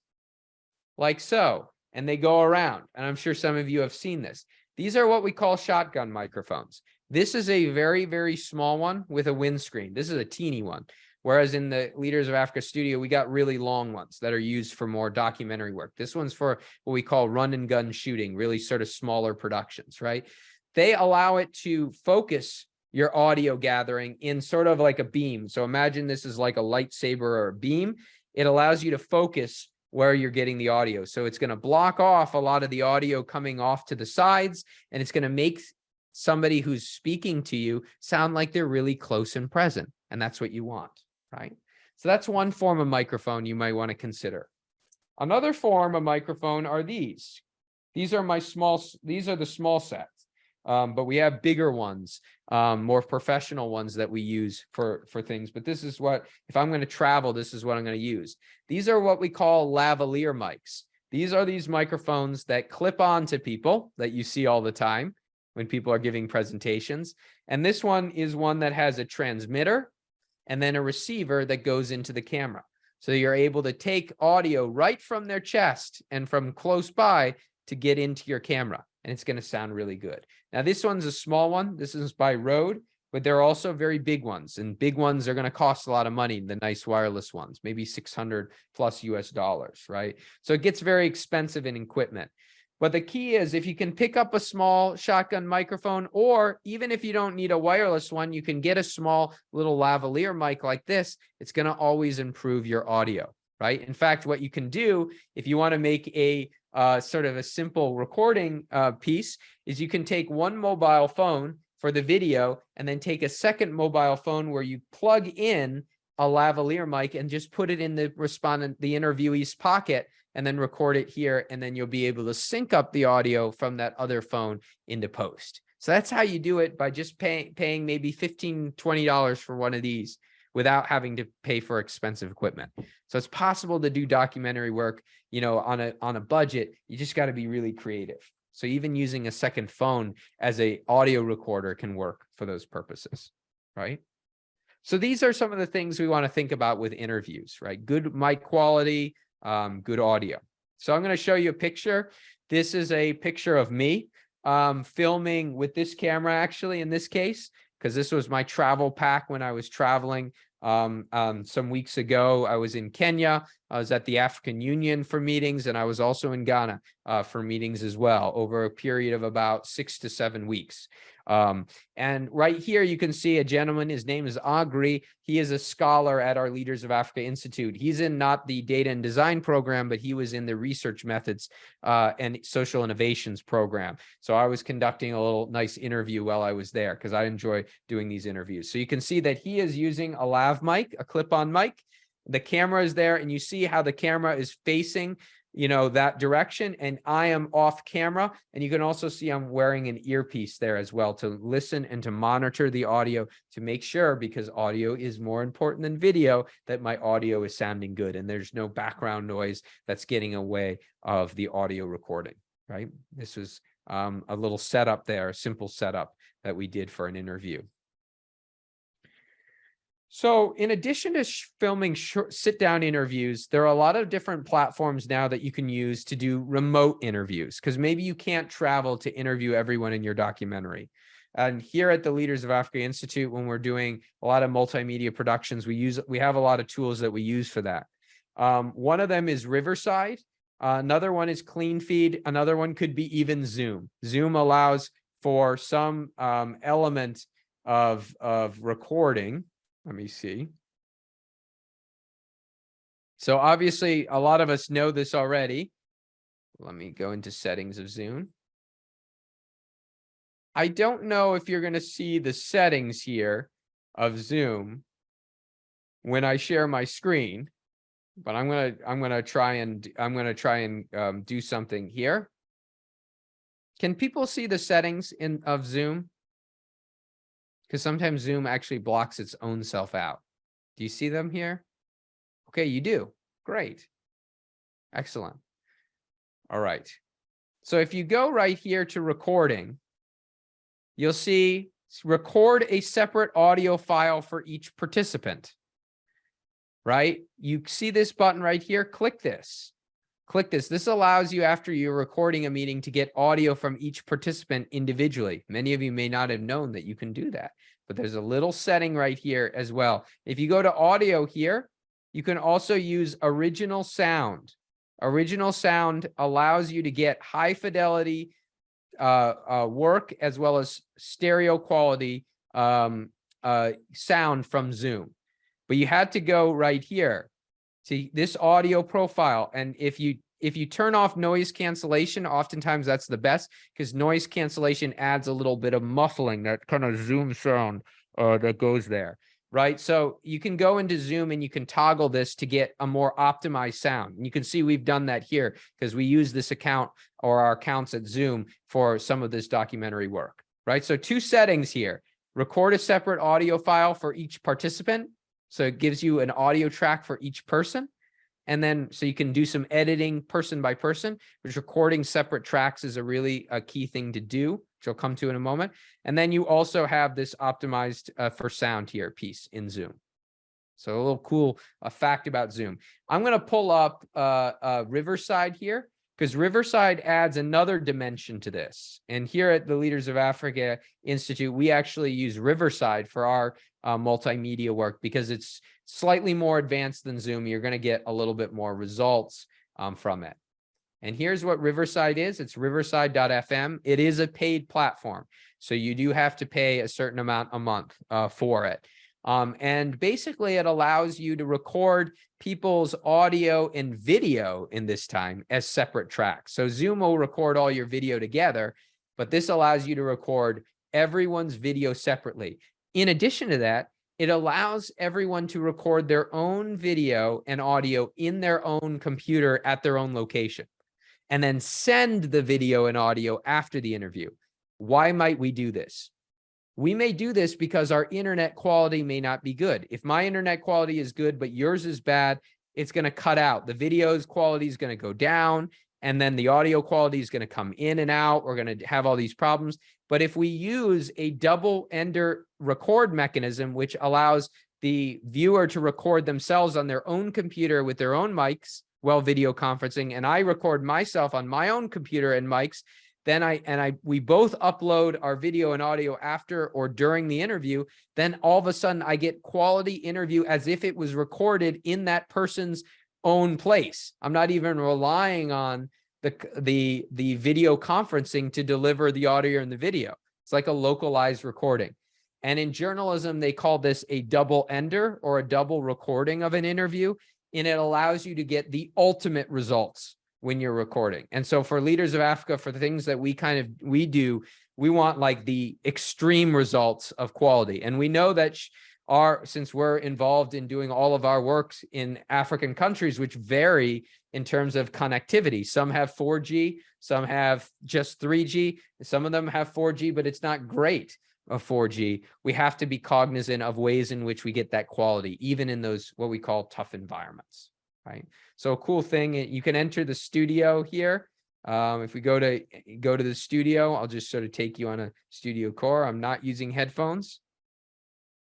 like so, and they go around. And I'm sure some of you have seen this. These are what we call shotgun microphones. This is a very, very small one with a windscreen. This is a teeny one. Whereas in the Leaders of Africa studio, we got really long ones that are used for more documentary work. This one's for what we call run and gun shooting, really sort of smaller productions, right? They allow it to focus your audio gathering in sort of like a beam. So imagine this is like a lightsaber or a beam. It allows you to focus where you're getting the audio. So it's going to block off a lot of the audio coming off to the sides, and it's going to make somebody who's speaking to you sound like they're really close and present. And that's what you want, right? So that's one form of microphone you might want to consider. Another form of microphone are these. These are the small sets, but we have bigger ones, more professional ones that we use for things. But this is what, if I'm going to travel, this is what I'm going to use. These are what we call lavalier mics. These are these microphones that clip on to people that you see all the time when people are giving presentations. And this one is one that has a transmitter and then a receiver that goes into the camera. So you're able to take audio right from their chest and from close by to get into your camera. And it's going to sound really good. Now, this one's a small one. This is by Rode, but there are also very big ones. And big ones are going to cost a lot of money, the nice wireless ones, maybe $600 plus US, right? So it gets very expensive in equipment. But the key is, if you can pick up a small shotgun microphone, or even if you don't need a wireless one, you can get a small little lavalier mic like this. It's going to always improve your audio, right? In fact, what you can do if you want to make a sort of a simple recording piece is you can take one mobile phone for the video and then take a second mobile phone where you plug in a lavalier mic and just put it in the interviewee's pocket, and then record it here, and then you'll be able to sync up the audio from that other phone into post. So that's how you do it, by just paying maybe $15, $20 for one of these, without having to pay for expensive equipment. So it's possible to do documentary work, you know, on a budget. You just got to be really creative. So even using a second phone as a audio recorder can work for those purposes, right? So these are some of the things we want to think about with interviews, right? Good mic quality, good audio. So I'm going to show you a picture. This is a picture of me filming with this camera, actually, in this case, because this was my travel pack when I was traveling some weeks ago. I was in Kenya. I was at the African Union for meetings, and I was also in Ghana for meetings as well over a period of about 6 to 7 weeks. And right here, you can see a gentleman. His name is Agri. He is a scholar at our Leaders of Africa Institute. He's in not the data and design program, but he was in the research methods and social innovations program. So I was conducting a little nice interview while I was there because I enjoy doing these interviews. So you can see that he is using a lav mic, a clip-on mic. The camera is there, and you see how the camera is facing, you know, that direction, and I am off camera. And you can also see I'm wearing an earpiece there as well to listen and to monitor the audio to make sure, because audio is more important than video, that my audio is sounding good and there's no background noise that's getting away of the audio recording, right? This was a little setup there, a simple setup that we did for an interview. So in addition to filming sit-down interviews, there are a lot of different platforms now that you can use to do remote interviews, because maybe you can't travel to interview everyone in your documentary. And here at the Leaders of Africa Institute, when we're doing a lot of multimedia productions, we have a lot of tools that we use for that. One of them is Riverside. Another one is CleanFeed. Another one could be even Zoom. Zoom allows for some element of recording. Let me see. So obviously, a lot of us know this already. Let me go into settings of Zoom. I don't know if you're going to see the settings here of Zoom when I share my screen, but I'm gonna try and do something here. Can people see the settings of Zoom? Because sometimes Zoom actually blocks its own self out. Do you see them here? Okay, you do. Great. Excellent. All right. So if you go right here to recording, you'll see record a separate audio file for each participant, right? You see this button right here, click this. Click this. This allows you, after you're recording a meeting, to get audio from each participant individually. Many of you may not have known that you can do that, but there's a little setting right here as well. If you go to audio here, you can also use original sound. Original sound allows you to get high fidelity work as well as stereo quality sound from Zoom. But you had to go right here. See this audio profile, and if you turn off noise cancellation, oftentimes that's the best, because noise cancellation adds a little bit of muffling, that kind of Zoom sound that goes there, right? So you can go into Zoom and you can toggle this to get a more optimized sound. And you can see we've done that here because we use this account or our accounts at Zoom for some of this documentary work, right? So 2 settings here: record a separate audio file for each participant. So it gives you an audio track for each person. And then so you can do some editing person by person, which recording separate tracks is a key thing to do, which I'll come to in a moment. And then you also have this optimized for sound here piece in Zoom. So a little cool fact about Zoom. I'm going to pull up Riverside here, because Riverside adds another dimension to this. And here at the Leaders of Africa Institute, we actually use Riverside for our multimedia work because it's slightly more advanced than Zoom. You're going to get a little bit more results from it. And here's what Riverside is. It's riverside.fm. It is a paid platform, so you do have to pay a certain amount a month for it. And basically, it allows you to record people's audio and video in this time as separate tracks. So Zoom will record all your video together, but this allows you to record everyone's video separately. In addition to that, it allows everyone to record their own video and audio in their own computer at their own location, and then send the video and audio after the interview. Why might we do this? We may do this because our internet quality may not be good. If my internet quality is good, but yours is bad, it's going to cut out. The video's quality is going to go down, and then the audio quality is going to come in and out. We're going to have all these problems. But if we use a double ender record mechanism, which allows the viewer to record themselves on their own computer with their own mics while video conferencing, and I record myself on my own computer and mics, then we both upload our video and audio after or during the interview, then all of a sudden I get quality interview as if it was recorded in that person's own place. I'm not even relying on the video conferencing to deliver the audio and the video. It's like a localized recording. And in journalism, they call this a double ender or a double recording of an interview, and it allows you to get the ultimate results when you're recording. And so for Leaders of Africa, for the things that we do, we want like the extreme results of quality. And we know that since we're involved in doing all of our works in African countries, which vary in terms of connectivity. Some have 4G, some have just 3G, some of them have 4G, but it's not great of 4G. We have to be cognizant of ways in which we get that quality, even in those, what we call tough environments, right? So a cool thing, you can enter the studio here. If we go to the studio, I'll just sort of take you on a studio core. I'm not using headphones.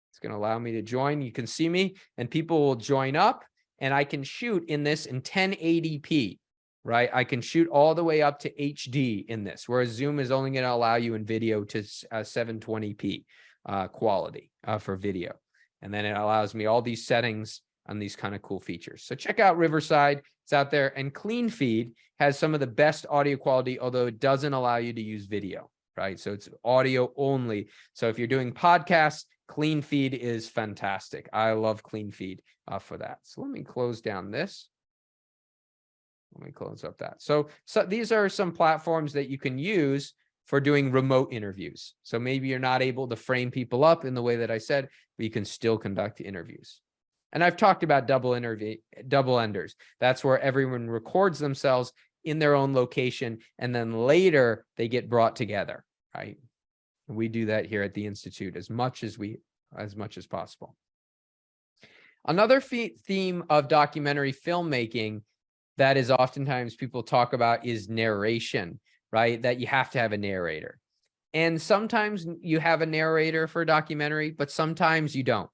It's going to allow me to join. You can see me and people will join up, and I can shoot in this in 1080p, right? I can shoot all the way up to HD in this, whereas Zoom is only going to allow you in video to 720p quality for video. And then it allows me all these settings on these kind of cool features. So check out Riverside. It's out there. And Clean Feed has some of the best audio quality, although it doesn't allow you to use video, right? So it's audio only. So if you're doing podcasts, Clean Feed is fantastic. I love Clean Feed for that. So let me close down this. Let me close up that. So these are some platforms that you can use for doing remote interviews. So maybe you're not able to frame people up in the way that I said, but you can still conduct interviews. And I've talked about double enders. That's where everyone records themselves in their own location, and then later they get brought together, right? We do that here at the Institute as much as possible. Another theme of documentary filmmaking that is oftentimes people talk about is narration, right? That you have to have a narrator. And sometimes you have a narrator for a documentary, but sometimes you don't.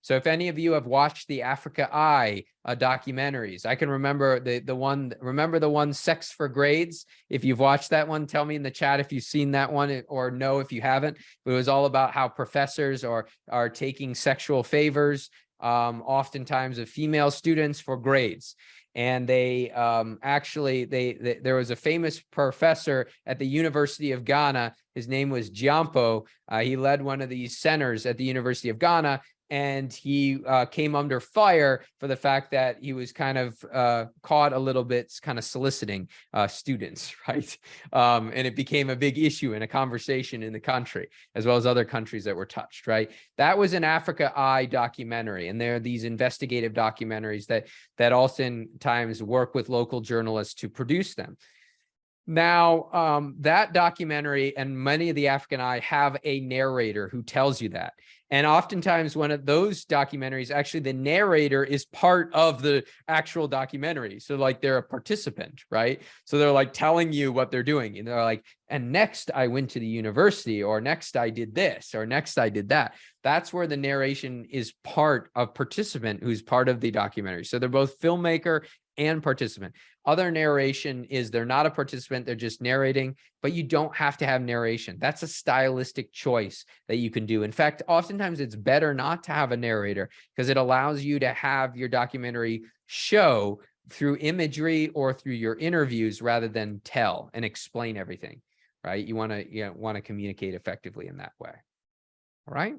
So if any of you have watched the Africa Eye documentaries, I can remember the one Sex for Grades. If you've watched that one, tell me in the chat if you've seen that one or no if you haven't. But it was all about how professors are taking sexual favors, oftentimes of female students for grades. And they there was a famous professor at the University of Ghana. His name was Jiampo. He led one of these centers at the University of Ghana. And he came under fire for the fact that he was kind of caught a little bit kind of soliciting students, right? And it became a big issue in a conversation in the country, as well as other countries that were touched, right? That was an Africa Eye documentary. And there are these investigative documentaries that oftentimes work with local journalists to produce them. Now, that documentary and many of the African Eye have a narrator who tells you that. And oftentimes one of those documentaries, actually the narrator is part of the actual documentary. So like they're a participant, right? So they're like telling you what they're doing. And they're like, and next I went to the university, or next I did this, or next I did that. That's where the narration is part of participant who's part of the documentary. So they're both filmmaker and participant. Other narration is they're not a participant, they're just narrating, but you don't have to have narration. That's a stylistic choice that you can do. In fact, oftentimes it's better not to have a narrator because it allows you to have your documentary show through imagery or through your interviews rather than tell and explain everything, right? You want to communicate effectively in that way. All right.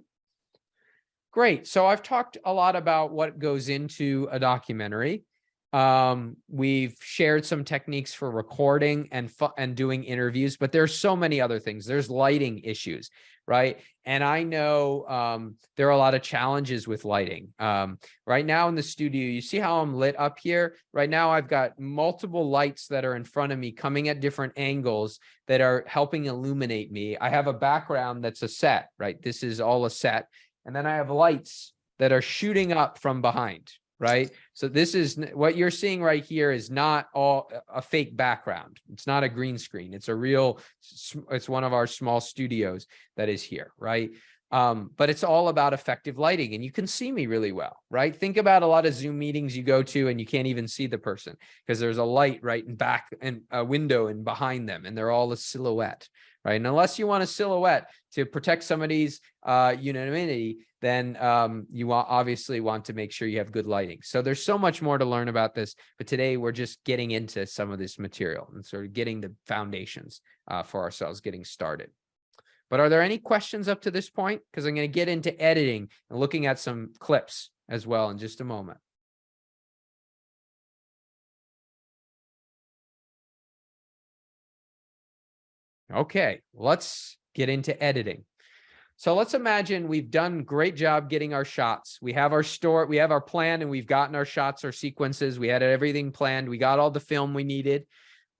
Great. So I've talked a lot about what goes into a documentary. We've shared some techniques for recording and doing interviews, but there's so many other things. There's lighting issues, right? And I know there are a lot of challenges with lighting. Right now in the studio, you see how I'm lit up here? Right now, I've got multiple lights that are in front of me coming at different angles that are helping illuminate me. I have a background that's a set, right? This is all a set. And then I have lights that are shooting up from behind, right? So this is what you're seeing right here is not all a fake background. It's not a green screen. It's a real, it's one of our small studios that is here, right? But it's all about effective lighting, and you can see me really well, right? Think about a lot of Zoom meetings you go to and you can't even see the person because there's a light right in back and a window and behind them, and they're all a silhouette, right? And unless you want a silhouette to protect somebody's unanimity, then you obviously want to make sure you have good lighting. So there's so much more to learn about this, but today we're just getting into some of this material and sort of getting the foundations for ourselves, getting started. But are there any questions up to this point? Because I'm going to get into editing and looking at some clips as well in just a moment. Okay, let's get into editing. So let's imagine we've done a great job getting our shots. We have our we have our plan, and we've gotten our shots, our sequences. We had everything planned. We got all the film we needed.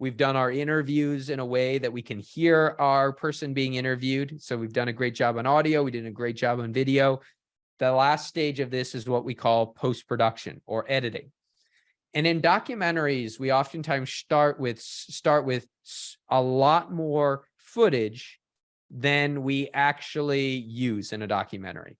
We've done our interviews in a way that we can hear our person being interviewed. So we've done a great job on audio. We did a great job on video. The last stage of this is what we call post-production or editing. And in documentaries, we oftentimes start with a lot more footage than we actually use in a documentary.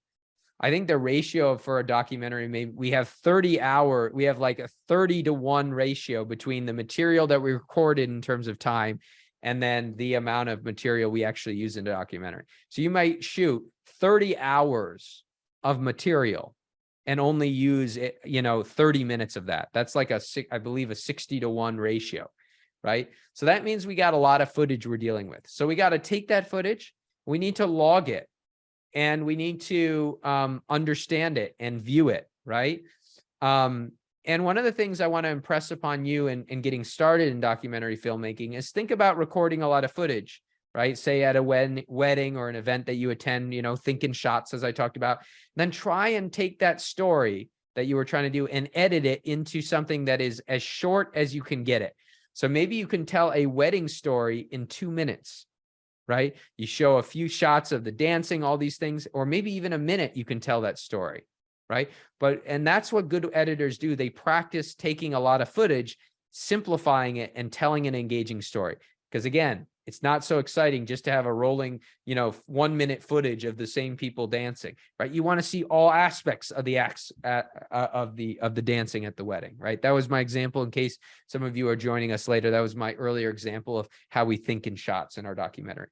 I think the ratio for a documentary, we have like a 30-to-1 ratio between the material that we recorded in terms of time and then the amount of material we actually use in a documentary. So you might shoot 30 hours of material and only use 30 minutes of that. That's like I believe a 60-to-1 ratio. Right? So that means we got a lot of footage we're dealing with. So we got to take that footage, we need to log it, and we need to understand it and view it, right? And one of the things I want to impress upon you in getting started in documentary filmmaking is think about recording a lot of footage, right? Say at a wedding or an event that you attend, think in shots, as I talked about. Then try and take that story that you were trying to do and edit it into something that is as short as you can get it. So maybe you can tell a wedding story in 2 minutes, right? You show a few shots of the dancing, all these things, or maybe even a minute you can tell that story, right? And that's what good editors do. They practice taking a lot of footage, simplifying it, and telling an engaging story. Because again, it's not so exciting just to have a rolling, 1 minute footage of the same people dancing, right? You want to see all aspects of the acts of the dancing at the wedding, right? That was my example. In case some of you are joining us later, that was my earlier example of how we think in shots in our documentary.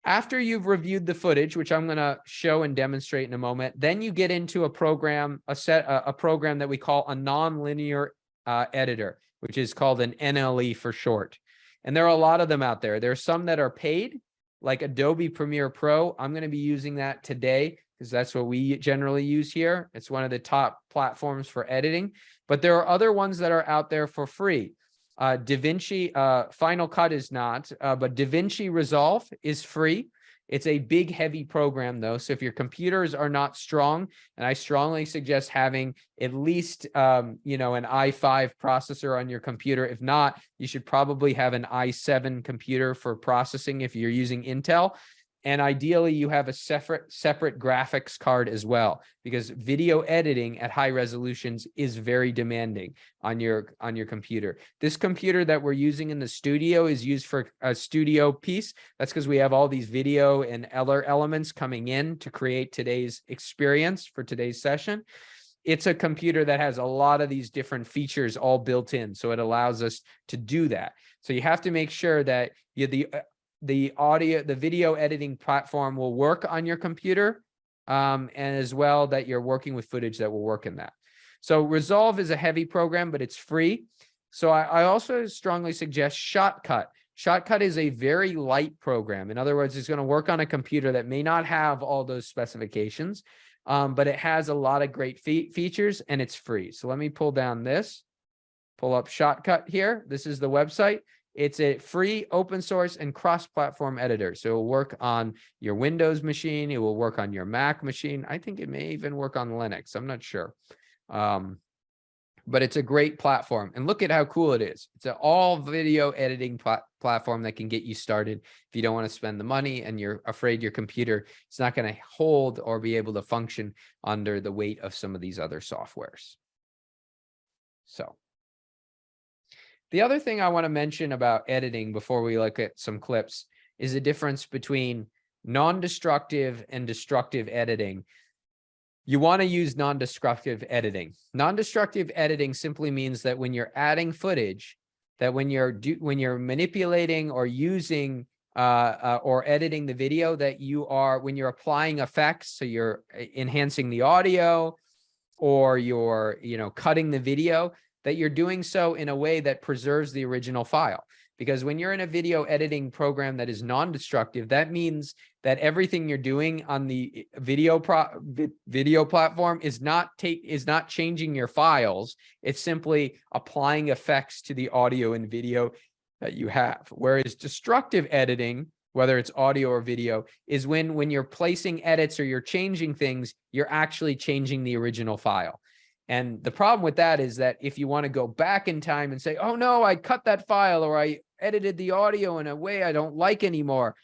After you've reviewed the footage, which I'm going to show and demonstrate in a moment, then you get into a program, a program that we call a nonlinear editor, which is called an NLE for short. And there are a lot of them out there. There are some that are paid, like Adobe Premiere Pro. I'm going to be using that today because that's what we generally use here. It's one of the top platforms for editing. But there are other ones that are out there for free. DaVinci, Final Cut is not, but DaVinci Resolve is free. It's a big, heavy program, though. So if your computers are not strong, and I strongly suggest having at least, an i5 processor on your computer. If not, you should probably have an i7 computer for processing if you're using Intel. And ideally, you have a separate graphics card as well, because video editing at high resolutions is very demanding on your computer. This computer that we're using in the studio is used for a studio piece. That's because we have all these video and other elements coming in to create today's experience for today's session. It's a computer that has a lot of these different features all built in, so it allows us to do that. So you have to make sure that the video editing platform will work on your computer, and as well that you're working with footage that will work in that. So Resolve is a heavy program, but it's free. So I also strongly suggest Shotcut. Shotcut is a very light program. In other words, it's going to work on a computer that may not have all those specifications, but it has a lot of great features and it's free. So let me pull down this. pull up Shotcut here. This is the website. It's a free, open source, and cross-platform editor. So it will work on your Windows machine. It will work on your Mac machine. I think it may even work on Linux. I'm not sure. But it's a great platform. And look at how cool it is. It's an all video editing platform that can get you started if you don't want to spend the money and you're afraid your computer is not going to hold or be able to function under the weight of some of these other softwares. So the other thing I want to mention about editing before we look at some clips is the difference between non-destructive and destructive editing. You want to use non-destructive editing. Non-destructive editing simply means that when you're adding footage, that when you're manipulating or using or editing the video, that when you're applying effects, so you're enhancing the audio or you're cutting the video, that you're doing so in a way that preserves the original file. Because when you're in a video editing program that is non-destructive, that means that everything you're doing on the video platform is not changing your files. It's simply applying effects to the audio and video that you have. Whereas destructive editing, whether it's audio or video, is when you're placing edits or you're changing things, you're actually changing the original file. And the problem with that is that if you want to go back in time and say, oh no, I cut that file or I edited the audio in a way I don't like anymore.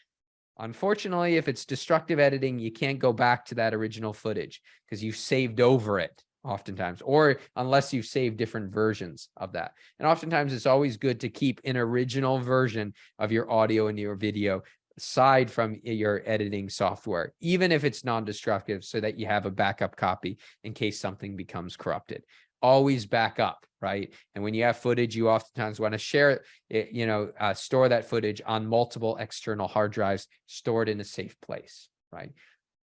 Unfortunately, if it's destructive editing, you can't go back to that original footage because you've saved over it oftentimes, or unless you've saved different versions of that. And oftentimes it's always good to keep an original version of your audio and your video aside from your editing software, even if it's non-destructive, so that you have a backup copy in case something becomes corrupted. Always back up, right? And when you have footage, you oftentimes want to share it, store that footage on multiple external hard drives, stored in a safe place, right?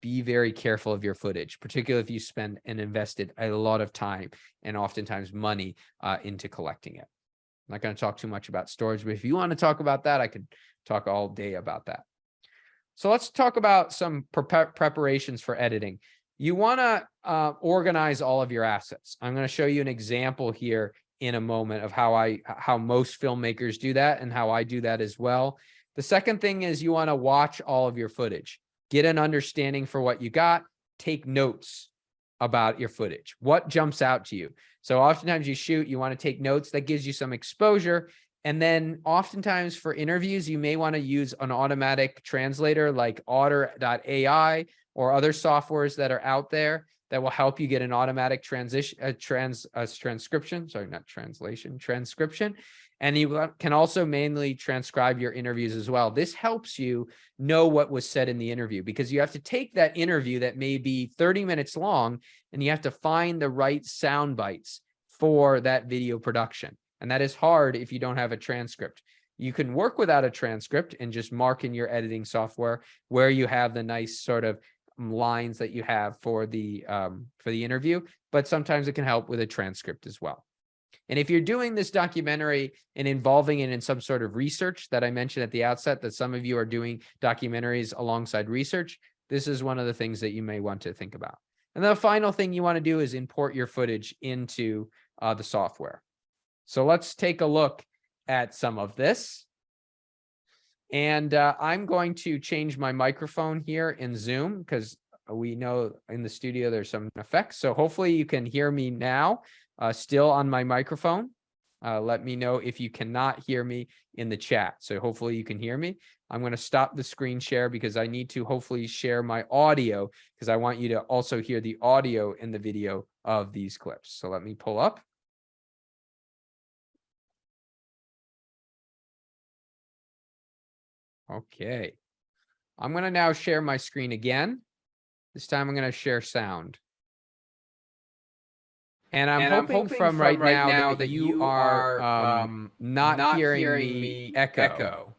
Be very careful of your footage, particularly if you spend and invested a lot of time and oftentimes money into collecting it. I'm not going to talk too much about storage, but if you want to talk about that, I could talk all day about that. So let's talk about some preparations for editing. You want to organize all of your assets. I'm going to show you an example here in a moment of how most filmmakers do that and how I do that as well. The second thing is you want to watch all of your footage. Get an understanding for what you got. Take notes about your footage. What jumps out to you? So oftentimes you shoot, you want to take notes. That gives you some exposure. And then oftentimes for interviews, you may want to use an automatic translator like otter.ai or other softwares that are out there that will help you get an automatic transcription. Sorry, not translation, transcription. And you can also manually transcribe your interviews as well. This helps you know what was said in the interview, because you have to take that interview that may be 30 minutes long and you have to find the right sound bites for that video production. And that is hard if you don't have a transcript. You can work without a transcript and just mark in your editing software where you have the nice sort of lines that you have for the interview, but sometimes it can help with a transcript as well. And if you're doing this documentary and involving it in some sort of research that I mentioned at the outset, that some of you are doing documentaries alongside research, this is one of the things that you may want to think about. And the final thing you want to do is import your footage into the software. So let's take a look at some of this. And I'm going to change my microphone here in Zoom because we know in the studio there's some effects. So hopefully you can hear me now, still on my microphone. Let me know if you cannot hear me in the chat. So hopefully you can hear me. I'm going to stop the screen share because I need to hopefully share my audio, because I want you to also hear the audio in the video of these clips. So let me pull up. Okay, I'm going to now share my screen again. This time I'm going to share sound. And I'm hoping from right now that you are not hearing me echo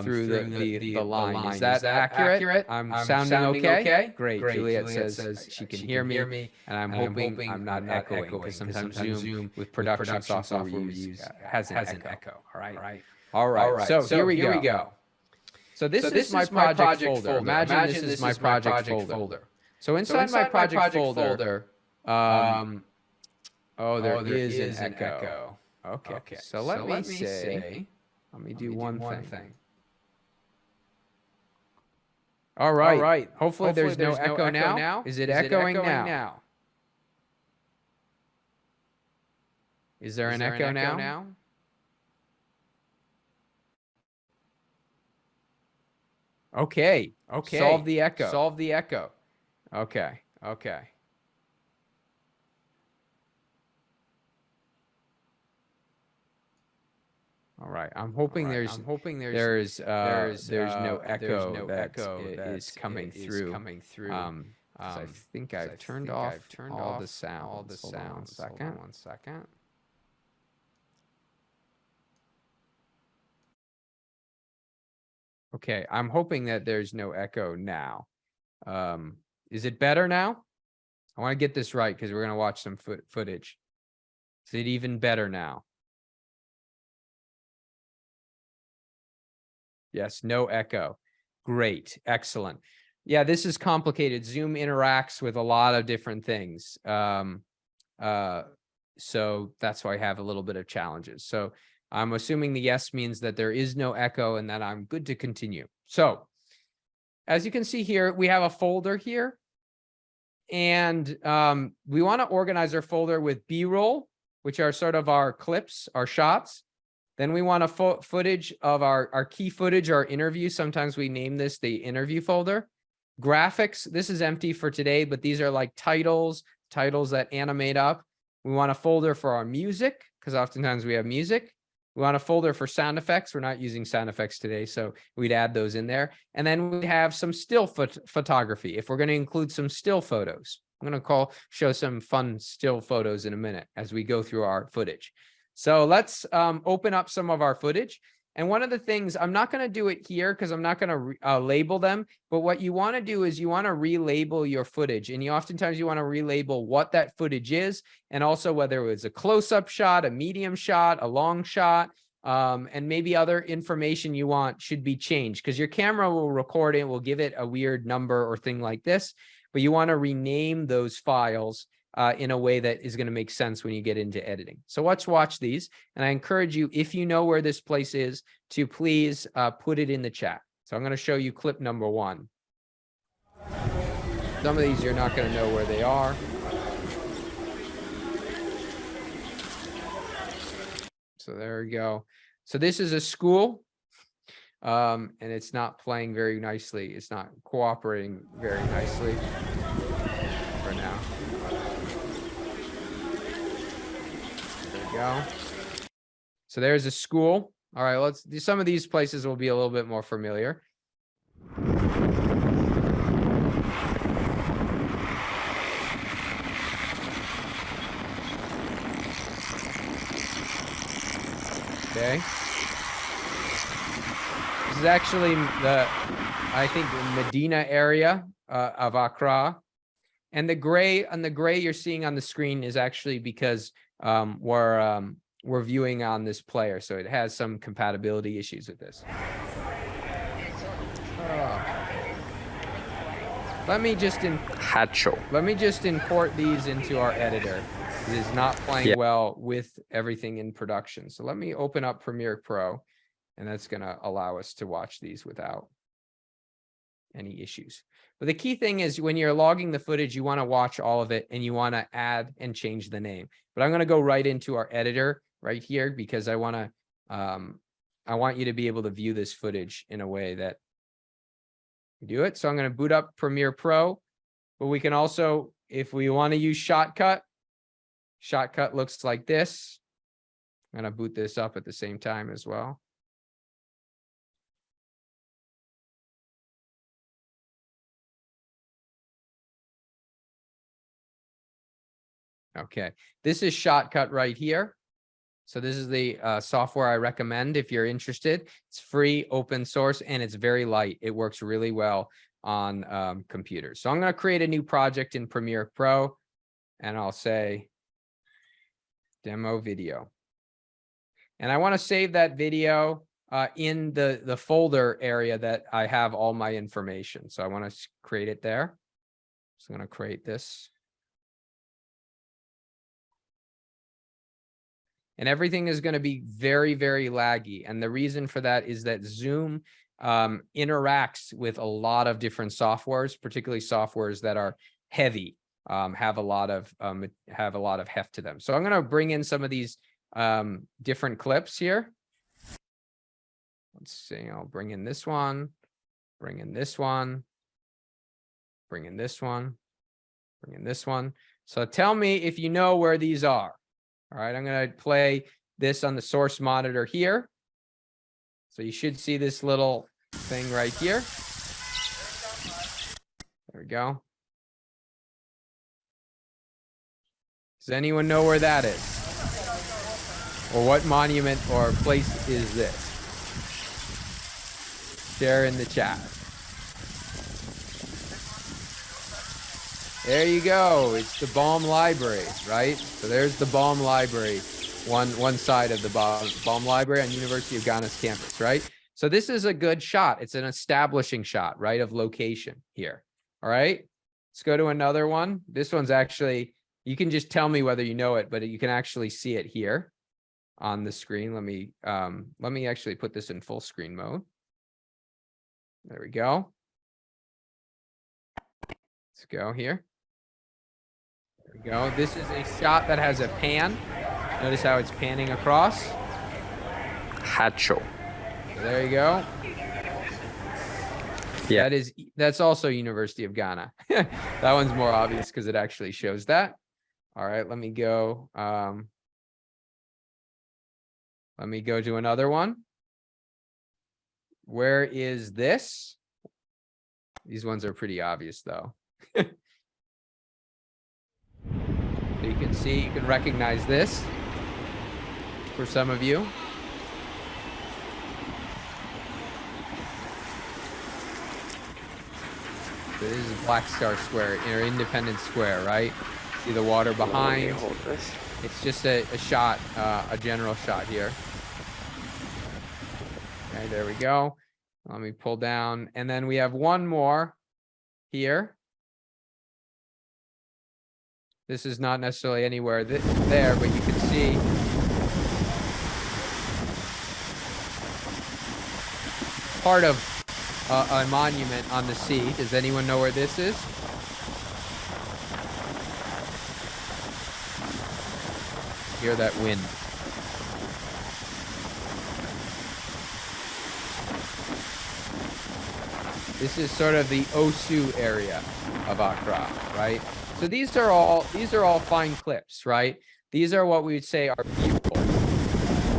through the line. Is that accurate? I'm sounding okay? Great. Juliet says she can hear me, and I'm hoping I'm not echoing, because sometimes Zoom with production software we use has an echo. All right. So here we go. So this is my project folder. Imagine this is my project folder. So inside my project folder, oh, there is an echo. Okay. So let me say, let me do one thing. All right. Hopefully there's no echo now. Is it echoing now? Is there an echo now? Okay. Solve the echo. Okay. All right. I'm hoping there's no echo that is coming through. 'Cause I think I've turned off all the sounds. Hold on one second. Okay, I'm hoping that there's no echo now. Is it better now? I want to get this right because we're going to watch some footage. Is it even better now? Yes, no echo. Great, excellent. Yeah, this is complicated. Zoom interacts with a lot of different things. So that's why I have a little bit of challenges. So I'm assuming the yes means that there is no echo and that I'm good to continue. So as you can see here, we have a folder here. And we want to organize our folder with B-roll, which are sort of our clips, our shots. Then we want a footage of our key footage, our interview. Sometimes we name this the interview folder. Graphics, this is empty for today, but these are like titles that animate up. We want a folder for our music, because oftentimes we have music. We want a folder for sound effects. We're not using sound effects today, so we'd add those in there. And then we have some still photography, if we're going to include some still photos. I'm going to show some fun still photos in a minute as we go through our footage. So let's open up some of our footage. And one of the things, I'm not going to do it here because I'm not going to label them. But what you want to do is you want to relabel your footage. And oftentimes you want to relabel what that footage is. And also whether it was a close-up shot, a medium shot, a long shot, and maybe other information you want should be changed. Because your camera will record it, will give it a weird number or thing like this. But you want to rename those files in a way that is going to make sense when you get into editing. So let's watch these. And I encourage you, if you know where this place is, to please put it in the chat. So I'm going to show you clip number 1. Some of these you're not going to know where they are. So there we go. So this is a school. And it's not playing very nicely. It's not cooperating very nicely for now. Go. So there's a school. All right, some of these places will be a little bit more familiar. Okay. This is actually I think the Medina area of Accra. And the gray you're seeing on the screen is actually because we're viewing on this player, so it has some compatibility issues with this. Let me just import these into our editor. It is not playing well with everything in production. So let me open up Premiere Pro, and that's going to allow us to watch these without any issues. But the key thing is when you're logging the footage, you want to watch all of it and you want to add and change the name. But I'm going to go right into our editor right here because I want you to be able to view this footage in a way that you do it. So I'm going to boot up Premiere Pro, but we can also, if we want to use Shotcut looks like this. I'm going to boot this up at the same time as well. Okay, this is Shotcut right here. So this is the software I recommend if you're interested. It's free, open source, and it's very light. It works really well on computers. So I'm going to create a new project in Premiere Pro, and I'll say demo video. And I want to save that video in the folder area that I have all my information. So I want to create it there. So I'm going to create this. and everything is going to be very, very laggy. And the reason for that is that Zoom interacts with a lot of different softwares, particularly softwares that are heavy, have a lot of heft to them. So I'm going to bring in some of these different clips here. Let's see, I'll bring in this one, bring in this one, bring in this one, bring in this one. So tell me if you know where these are. All right, I'm going to play this on the source monitor here. So you should see this little thing right here. There we go. Does anyone know where that is? Or what monument or place is this? Share in the chat. There you go. It's the Baum Library, right? So there's the Baum Library, one side of the Baum Library on University of Ghana's campus, right? So this is a good shot. It's an establishing shot, right, of location here. All right. Let's go to another one. This one's actually, you can just tell me whether you know it, but you can actually see it here on the screen. Let me actually put this in full screen mode. There we go. Let's go here. There we go. This is a shot that has a pan. Notice how it's panning across. Hacho. So there you go. Yeah. That's also University of Ghana. That one's more obvious because it actually shows that. All right, let me go. Let me go to another one. Where is this? These ones are pretty obvious though. So you can see, you can recognize this for some of you. So this is Black Star Square, or Independence Square, right? See the water behind. It's just a shot, a general shot here. Okay, there we go. Let me pull down. And then we have one more here. This is not necessarily anywhere there, but you can see part of a monument on the sea. Does anyone know where this is? Hear that wind. This is sort of the Osu area of Accra, right? So these are all fine clips, right? These are what we would say are B-roll.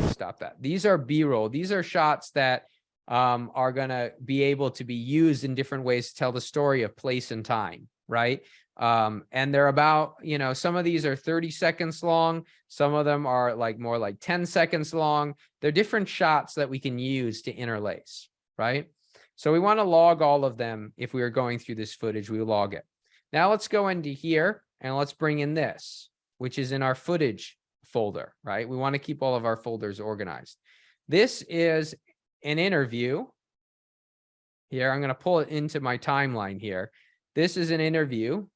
Stop that. These are B-roll. These are shots that are going to be able to be used in different ways to tell the story of place and time, right? And they're about, you know, some of these are 30 seconds long. Some of them are more like 10 seconds long. They're different shots that we can use to interlace, right? So we want to log all of them. If we are going through this footage, we log it. Now let's go into here and let's bring in this, which is in our footage folder, right? We want to keep all of our folders organized. This is an interview here. I'm going to pull it into my timeline here. This is an interview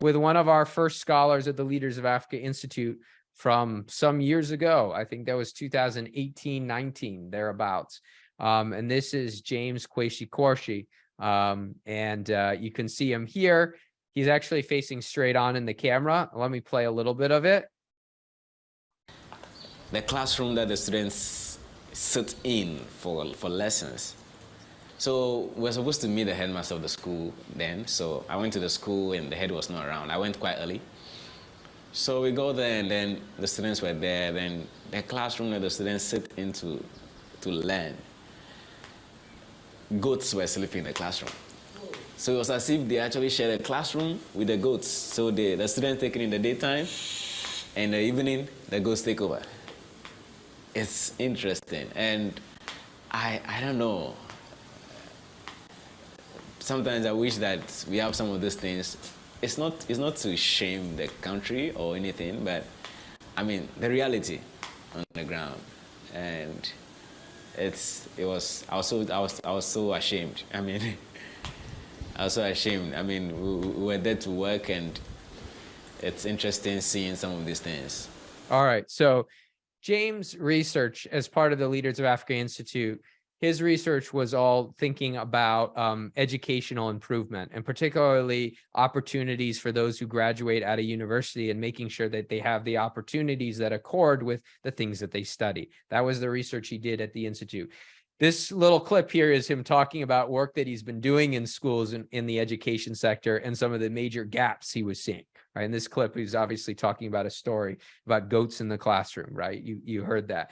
with one of our first scholars at the Leaders of Africa Institute from some years ago. I think that was 2018, 19, thereabouts. And this is James Kweshi Korshi. And you can see him here. He's actually facing straight on in the camera. Let me play a little bit of it. The classroom that the students sit in for lessons. So we're supposed to meet the headmaster of the school then. So I went to the school and the head was not around. I went quite early. So we go there and then the students were there. Then the classroom that the students sit into to learn. Goats were sleeping in the classroom. So it was as if they actually shared a classroom with the goats. So the students take it in the daytime, and in the evening, the goats take over. It's interesting, and I don't know. Sometimes I wish that we have some of these things. It's not to shame the country or anything, but I mean the reality on the ground, and I was so ashamed. I mean, I was so ashamed. I mean, we were there to work, and it's interesting seeing some of these things. All right. So James' research as part of the Leaders of Africa Institute, his research was all thinking about educational improvement, and particularly opportunities for those who graduate out of university and making sure that they have the opportunities that accord with the things that they study. That was the research he did at the Institute. This little clip here is him talking about work that he's been doing in schools in the education sector and some of the major gaps he was seeing. Right. In this clip, he's obviously talking about a story about goats in the classroom. Right. You heard that.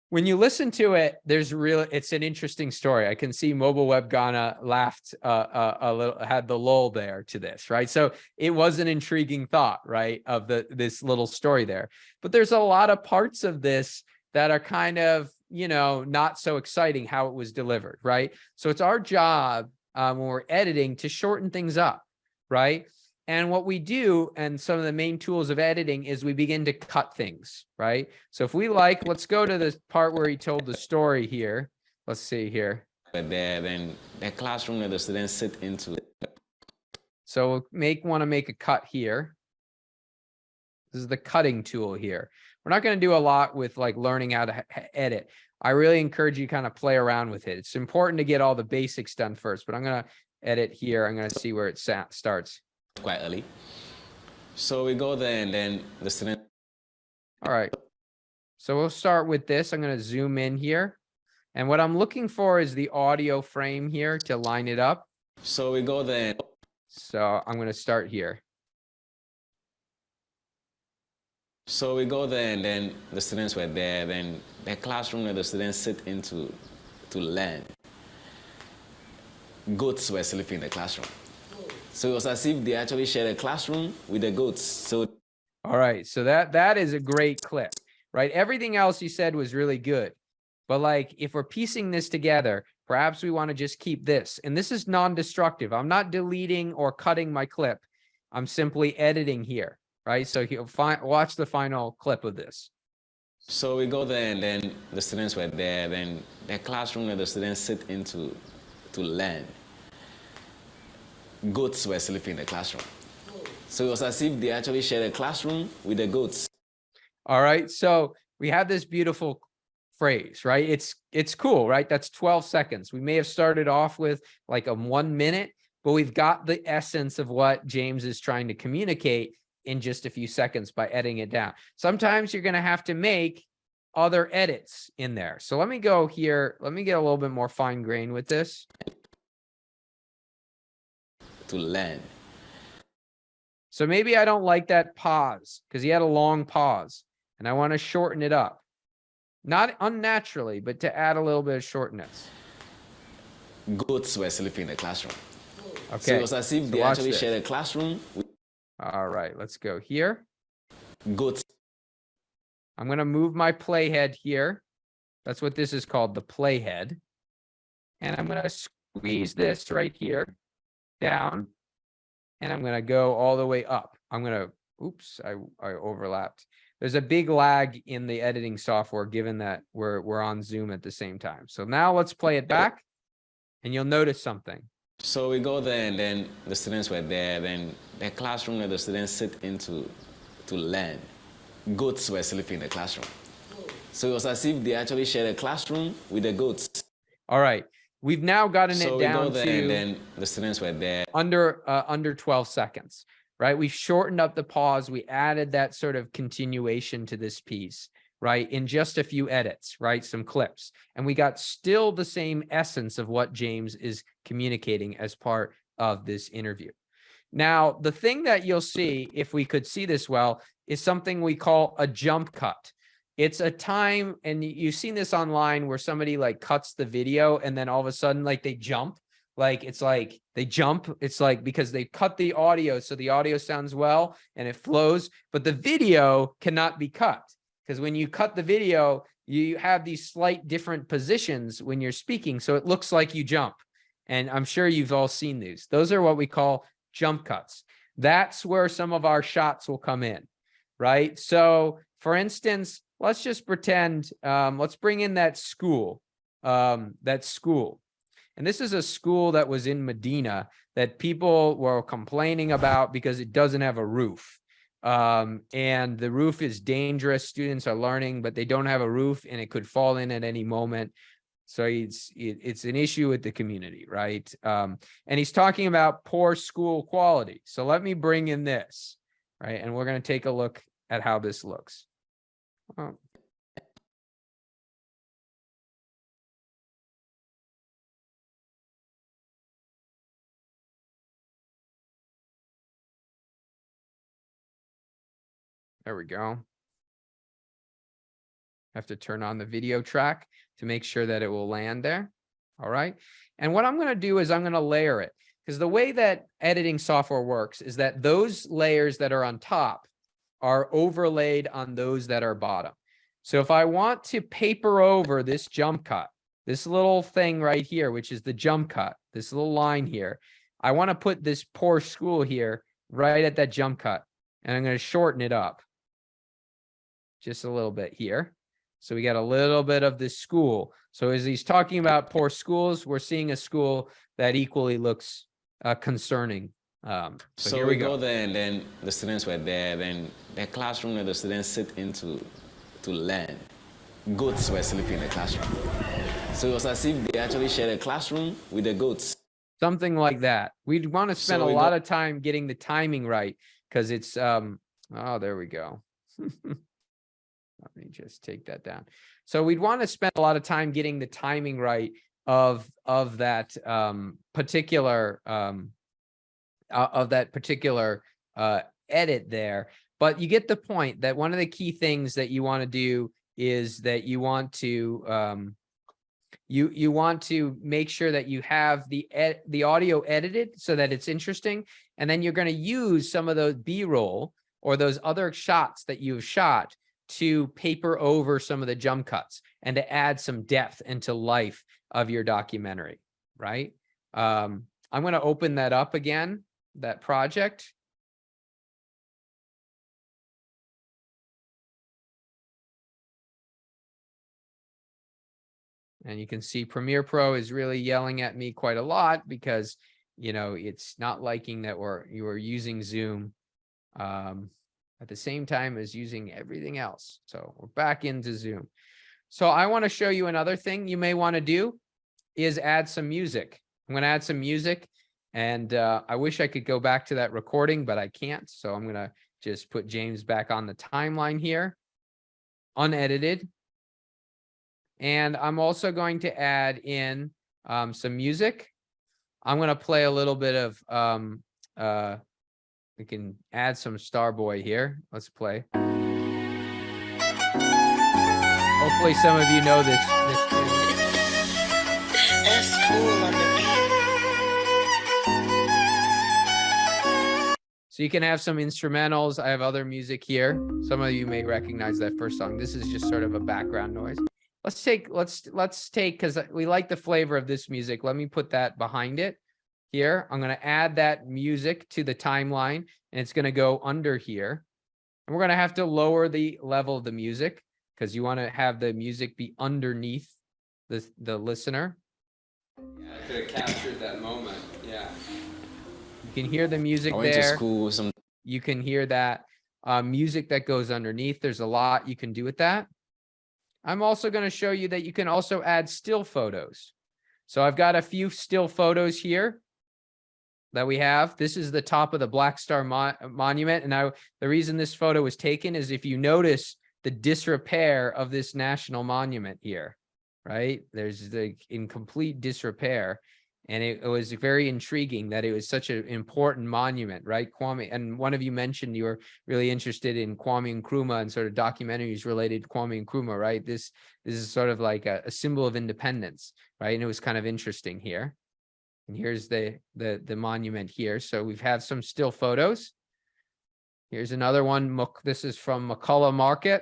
When you listen to it, it's an interesting story. I can see Mobile Web Ghana laughed a little, had the lull there to this, right? So it was an intriguing thought, right, of this little story there. But there's a lot of parts of this that are kind of, not so exciting how it was delivered, right? So it's our job when we're editing to shorten things up, right? And what we do, and some of the main tools of editing, is we begin to cut things, right? So if we let's go to the part where he told the story here. Let's see here. But then the classroom that the students sit into. So we'll want to make a cut here. This is the cutting tool here. We're not going to do a lot with learning how to edit. I really encourage you to kind of play around with it. It's important to get all the basics done first, but I'm going to edit here. I'm going to see where it starts. Quite early. So we go there and then the student. All right. So we'll start with this. I'm going to zoom in here. And what I'm looking for is the audio frame here to line it up. So we go there. So I'm going to start here. So we go there and then the students were there. Then the classroom that the students sit into to learn. Goats were sleeping in the classroom. So it was as if they actually shared a classroom with the goats. So, all right. So that is a great clip, right? Everything else you said was really good. But if we're piecing this together, perhaps we want to just keep this. And this is non-destructive. I'm not deleting or cutting my clip. I'm simply editing here, right? So you'll watch the final clip of this. So we go there and then the students were there. Then the classroom that the students sit into to learn. Goats were sleeping in the classroom. So it was as if they actually shared a classroom with the goats. All right. So we have this beautiful phrase, right? It's cool, right? That's 12 seconds. We may have started off with a 1 minute, but we've got the essence of what James is trying to communicate in just a few seconds by editing it down. Sometimes you're going to have to make other edits in there. So let me go here. Let me get a little bit more fine grained with this. To learn. So maybe I don't like that pause because he had a long pause and I want to shorten it up. Not unnaturally, but to add a little bit of shortness. Goats were sleeping in the classroom. Okay. So it was as if they actually shared a classroom. All right, let's go here. Goats. I'm going to move my playhead here. That's what this is called, the playhead. And I'm going to squeeze this right here down. And I'm going to go all the way up. I'm going to, oops, I overlapped. There's a big lag in the editing software, given that we're on Zoom at the same time. So now let's play it back and you'll notice something. So we go there and then the students were there. Then the classroom that the students sit into to learn. Goats were sleeping in the classroom. So it was as if they actually shared a classroom with the goats. All right. We've now gotten it down to, and then the students were there. Under 12 seconds, right? We've shortened up the pause. We added that sort of continuation to this piece, right? In just a few edits, right? Some clips. And we got still the same essence of what James is communicating as part of this interview. Now, the thing that you'll see, if we could see this well, is something we call a jump cut. It's a time, and you've seen this online where somebody cuts the video and then all of a sudden they jump. It's they jump. It's because they cut the audio, so the audio sounds well and it flows, but the video cannot be cut. Because when you cut the video, you have these slight different positions when you're speaking, so it looks like you jump. And I'm sure you've all seen these. Those are what we call jump cuts. That's where some of our shots will come in, right? So for instance, let's just pretend, let's bring in that school. And this is a school that was in Medina that people were complaining about because it doesn't have a roof. and the roof is dangerous. Students are learning, but they don't have a roof and it could fall in at any moment. So it's an issue with the community, right? And he's talking about poor school quality. So let me bring in this, right? And we're going to take a look at how this looks. There we go. Have to turn on the video track to make sure that it will land there. All right. And what I'm going to do is I'm going to layer it, because the way that editing software works is that those layers that are on top are overlaid on those that are bottom. So if I want to paper over this jump cut, this little thing right here, which is the jump cut, this little line here, I want to put this poor school here right at that jump cut, and I'm going to shorten it up just a little bit here. So we got a little bit of this school. So as he's talking about poor schools, we're seeing a school that equally looks concerning. So here we go there, and then the students were there. Then the classroom that the students sit into to learn. Goats were sleeping in the classroom. So it was as if they actually shared a classroom with the goats. Something like that. We'd want to spend a lot of time getting the timing right, because it's oh, there we go. Let me just take that down. So we'd want to spend a lot of time getting the timing right of that particular edit there. But you get the point that one of the key things that you want to do is that you want to you want to make sure that you have the audio edited so that it's interesting, and then you're going to use some of those B-roll or those other shots that you've shot to paper over some of the jump cuts and to add some depth into life of your documentary, right? I'm going to open that up again, that project. And you can see Premiere Pro is really yelling at me quite a lot because, you know, it's not liking that you are using Zoom at the same time as using everything else. So we're back into Zoom. So I want to show you another thing you may want to do is add some music. I'm going to add some music, and I wish I could go back to that recording, but I can't. So I'm going to just put James back on the timeline here, unedited. And I'm also going to add in some music. I'm going to play a little bit of we can add some Starboy here. Let's play. Hopefully some of you know this tune. That's cool on the beat. So you can have some instrumentals. I have other music here. Some of you may recognize that first song. This is just sort of a background noise. Let's take, because we like the flavor of this music. Let me put that behind it. Here, I'm going to add that music to the timeline, and it's going to go under here. And we're going to have to lower the level of the music because you want to have the music be underneath the listener. Yeah, I could have captured that moment. Yeah. You can hear the music there. I went to school. You can hear that music that goes underneath. There's a lot you can do with that. I'm also going to show you that you can also add still photos. So I've got a few still photos here that we have. This is the top of the Black Star Monument. And the reason this photo was taken is if you notice the disrepair of this national monument here, right? There's the incomplete disrepair. And it was very intriguing that it was such an important monument, right? Kwame, and one of you mentioned you were really interested in Kwame Nkrumah and sort of documentaries related to Kwame Nkrumah, right? This is sort of like a symbol of independence, right? And it was kind of interesting here. And here's the monument here. So we've had some still photos. Here's another one. This is from McCullough Market.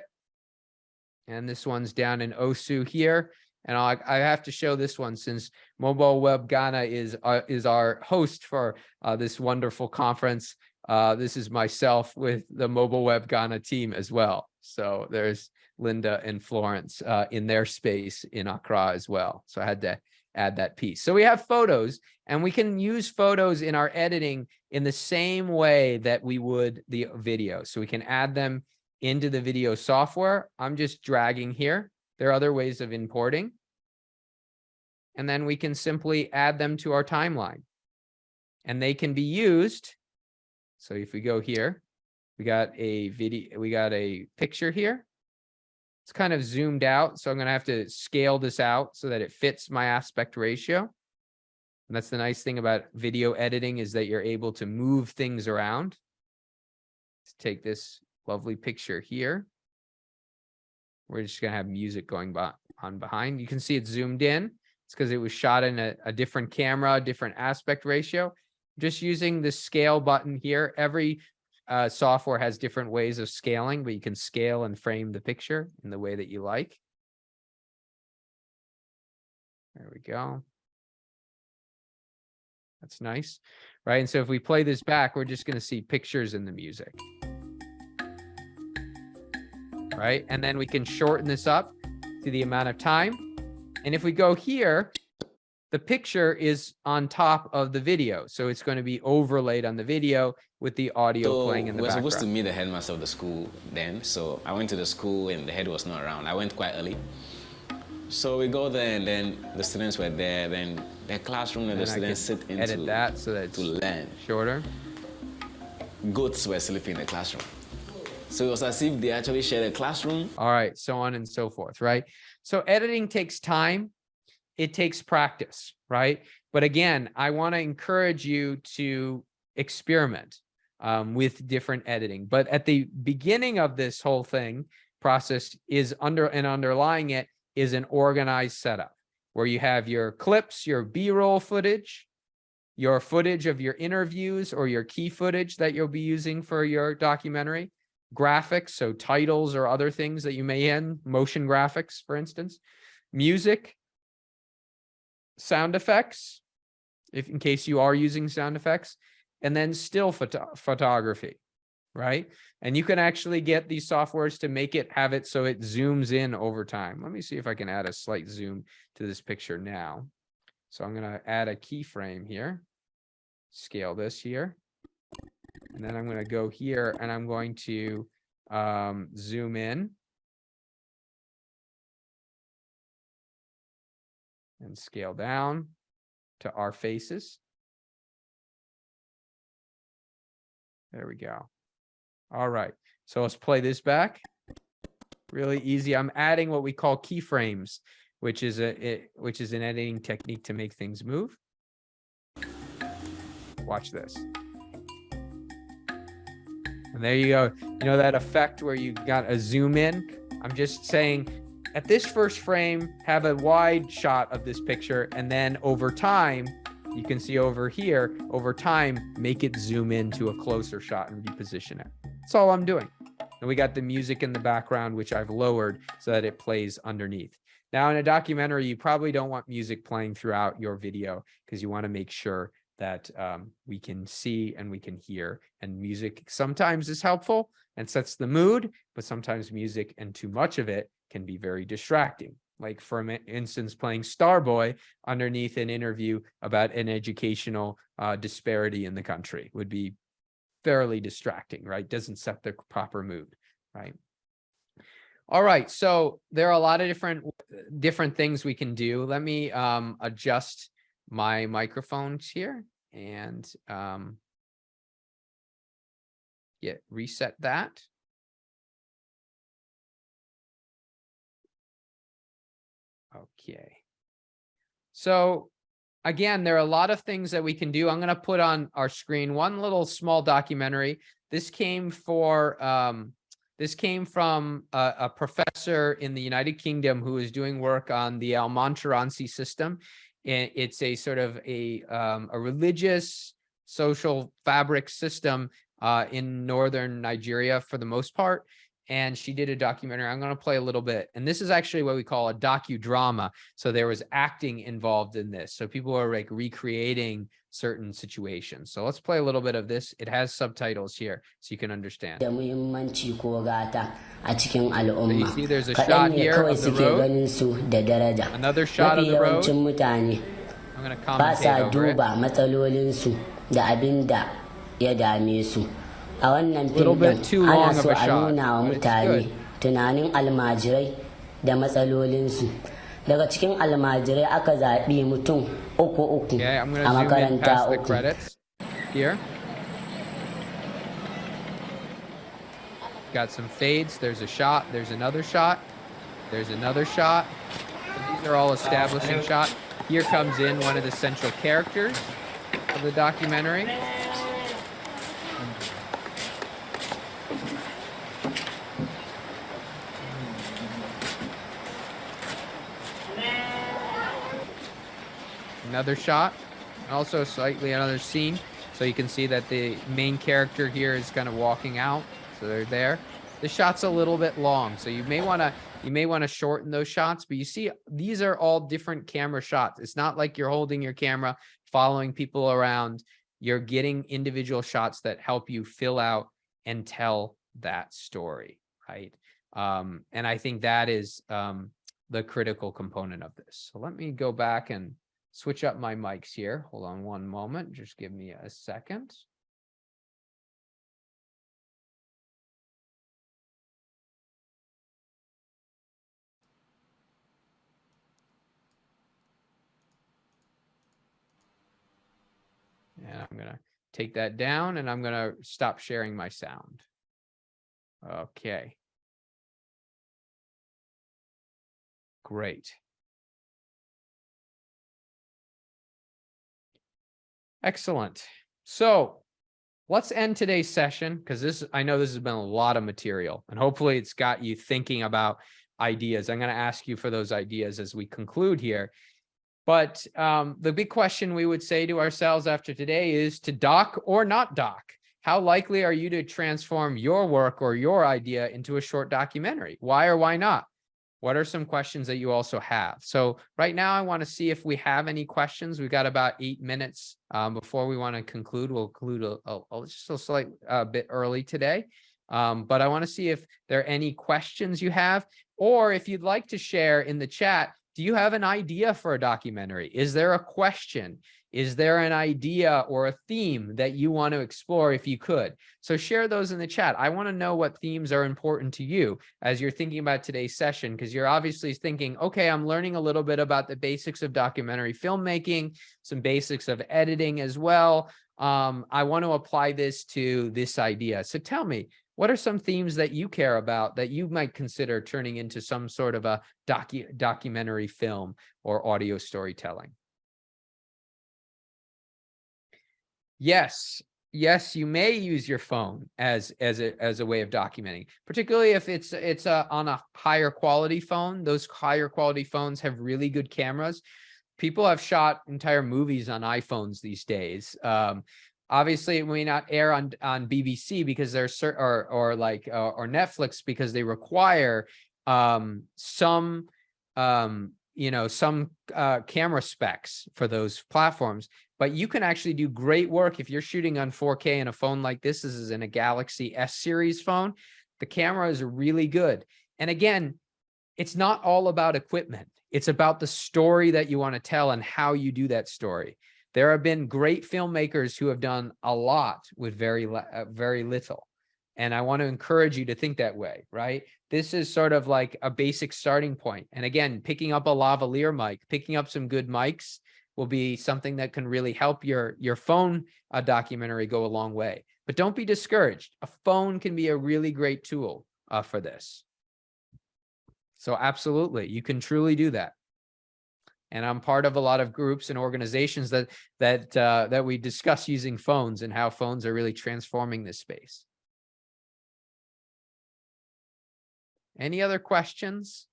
And this one's down in Osu here. And I have to show this one since Mobile Web Ghana is our host for this wonderful conference. This is myself with the Mobile Web Ghana team as well. So there's Linda and Florence in their space in Accra as well. So I had to add that piece. So we have photos, and we can use photos in our editing in the same way that we would the video. So we can add them into the video software. I'm just dragging here. There are other ways of importing. And then we can simply add them to our timeline. And they can be used. So if we go here, we got a video, we got a picture here. It's kind of zoomed out, so I'm going to have to scale this out so that it fits my aspect ratio. And that's the nice thing about video editing, is that you're able to move things around. Let's take this lovely picture here. We're just going to have music going on behind. You can see it's zoomed in. It's because it was shot in a different camera, different aspect ratio. Just using the scale button here. Every software has different ways of scaling, but you can scale and frame the picture in the way that you like. There we go. That's nice, right? And so if we play this back, we're just going to see pictures in the music, right? And then we can shorten this up to the amount of time. And if we go here, the picture is on top of the video. So it's going to be overlaid on the video with the audio playing in the background. We were supposed to meet the headmaster of the school then. So I went to the school and the head was not around. I went quite early. So we go there, and then the students were there. Then the classroom and the students sit into, edit that so that it's to learn. Shorter. Goats were sleeping in the classroom. So it was as if they actually shared a classroom. All right, so on and so forth, right? So editing takes time. It takes practice, right? But again, I want to encourage you to experiment with different editing. But at the beginning of this whole process is underlying it is an organized setup where you have your clips, your B-roll footage, your footage of your interviews or your key footage that you'll be using for your documentary, graphics, so titles or other things that you may end, motion graphics, for instance, music, sound effects, if in case you are using sound effects, and then still photography, right? And you can actually get these softwares to have it so it zooms in over time. Let me see if I can add a slight zoom to this picture now. So I'm going to add a keyframe here, scale this here, and then I'm going to go here and I'm going to zoom in and scale down to our faces. There we go. All right, so let's play this back. Really easy. I'm adding what we call keyframes, which is an editing technique to make things move. Watch this. And there you go. You know that effect where you got a zoom in? I'm just saying at this first frame, have a wide shot of this picture, and then over time, you can see over here, over time, make it zoom into a closer shot and reposition it. That's all I'm doing. And we got the music in the background, which I've lowered so that it plays underneath. Now, in a documentary, you probably don't want music playing throughout your video because you want to make sure that we can see and we can hear. And music sometimes is helpful and sets the mood, but sometimes music and too much of it can be very distracting. Like, for instance, playing Starboy underneath an interview about an educational disparity in the country would be fairly distracting, right? Doesn't set the proper mood, right? All right, so there are a lot of different things we can do. Let me adjust my microphones here and reset that. Okay. So again, there are a lot of things that we can do. I'm going to put on our screen one little small documentary. This came from a professor in the United Kingdom who is doing work on the Al-Montaransi system. It's a sort of a religious social fabric system in northern Nigeria for the most part. and she did a documentary. I'm going to play a little bit. And this is actually what we call a docudrama. So there was acting involved in this. So people are like recreating certain situations. So let's play a little bit of this. It has subtitles here so you can understand. So you see there's a shot here of the road. Another shot of the road. I'm going to commentate over it. A little bit too long of a shot, but it's good. Tunanin almajirai da matsalolinsu. Daga cikin almajirai aka zaɓi mutum uku a makaranta uku. Here. Got some fades. There's a shot. There's another shot. There's another shot. So these are all establishing shots. Here comes in one of the central characters of the documentary. Another shot, also slightly another scene. So you can see that the main character here is kind of walking out. So they're there. The shot's a little bit long, so you may want to shorten those shots. But you see, these are all different camera shots. It's not like you're holding your camera, following people around. You're getting individual shots that help you fill out and tell that story, right? And I think that is the critical component of this. So let me go back and switch up my mics here. Hold on one moment. Just give me a second. And I'm going to take that down and I'm going to stop sharing my sound. Okay. Great. Excellent. So let's end today's session because I know this has been a lot of material and hopefully it's got you thinking about ideas. I'm going to ask you for those ideas as we conclude here. But the big question we would say to ourselves after today is to doc or not doc. How likely are you to transform your work or your idea into a short documentary? Why or why not? What are some questions that you also have? So right now, I want to see if we have any questions. We've got about 8 minutes before we want to conclude. We'll conclude just a slight bit early today. But I want to see if there are any questions you have, or if you'd like to share in the chat, do you have an idea for a documentary? Is there a question? Is there an idea or a theme that you want to explore if you could? So share those in the chat. I want to know what themes are important to you as you're thinking about today's session, because you're obviously thinking, okay, I'm learning a little bit about the basics of documentary filmmaking, some basics of editing as well. I want to apply this to this idea. So tell me, what are some themes that you care about that you might consider turning into some sort of a documentary film or audio storytelling? Yes, you may use your phone as a way of documenting, particularly if it's on a higher quality phone. Those higher quality phones have really good cameras. People have shot entire movies on iPhones these days. Obviously, it may not air on BBC because there's or Netflix because they require some camera specs for those platforms. But you can actually do great work if you're shooting on 4K in a phone like this. This is in a Galaxy S series phone. The camera is really good. And again, it's not all about equipment. It's about the story that you want to tell and how you do that story. There have been great filmmakers who have done a lot with very little. And I want to encourage you to think that way, right? This is sort of like a basic starting point. And again, picking up a lavalier mic, picking up some good mics will be something that can really help your phone documentary go a long way. But don't be discouraged. A phone can be a really great tool for this. So absolutely, you can truly do that. And I'm part of a lot of groups and organizations that we discuss using phones and how phones are really transforming this space. Any other questions,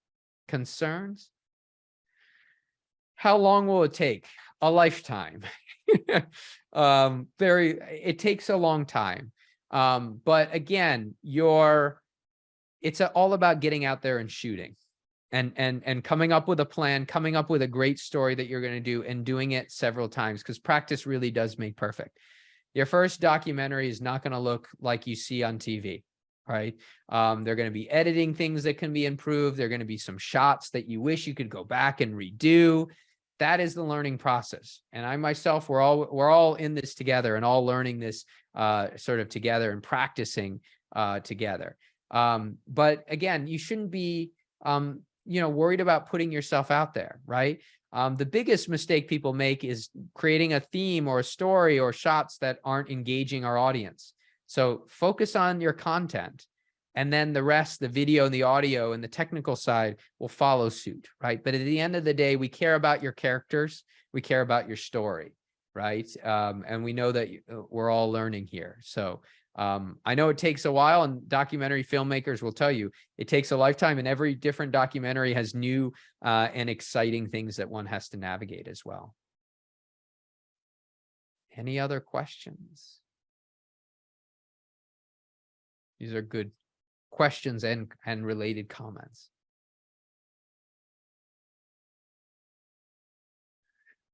concerns? How long will it take? A lifetime. It takes a long time. But again, it's all about getting out there and shooting and coming up with a plan, coming up with a great story that you're going to do and doing it several times, because practice really does make perfect. Your first documentary is not going to look like you see on TV, right? They're going to be editing things that can be improved. There are going to be some shots that you wish you could go back and redo. That is the learning process. And I myself, we're all in this together and all learning this sort of together and practicing together. But again, you shouldn't be, worried about putting yourself out there, right? The biggest mistake people make is creating a theme or a story or shots that aren't engaging our audience. So focus on your content, and then the rest, the video and the audio and the technical side will follow suit, right? But at the end of the day, we care about your characters. We care about your story, right? And we know that we're all learning here. So I know it takes a while, and documentary filmmakers will tell you it takes a lifetime, and every different documentary has new and exciting things that one has to navigate as well. Any other questions? These are good questions and related comments.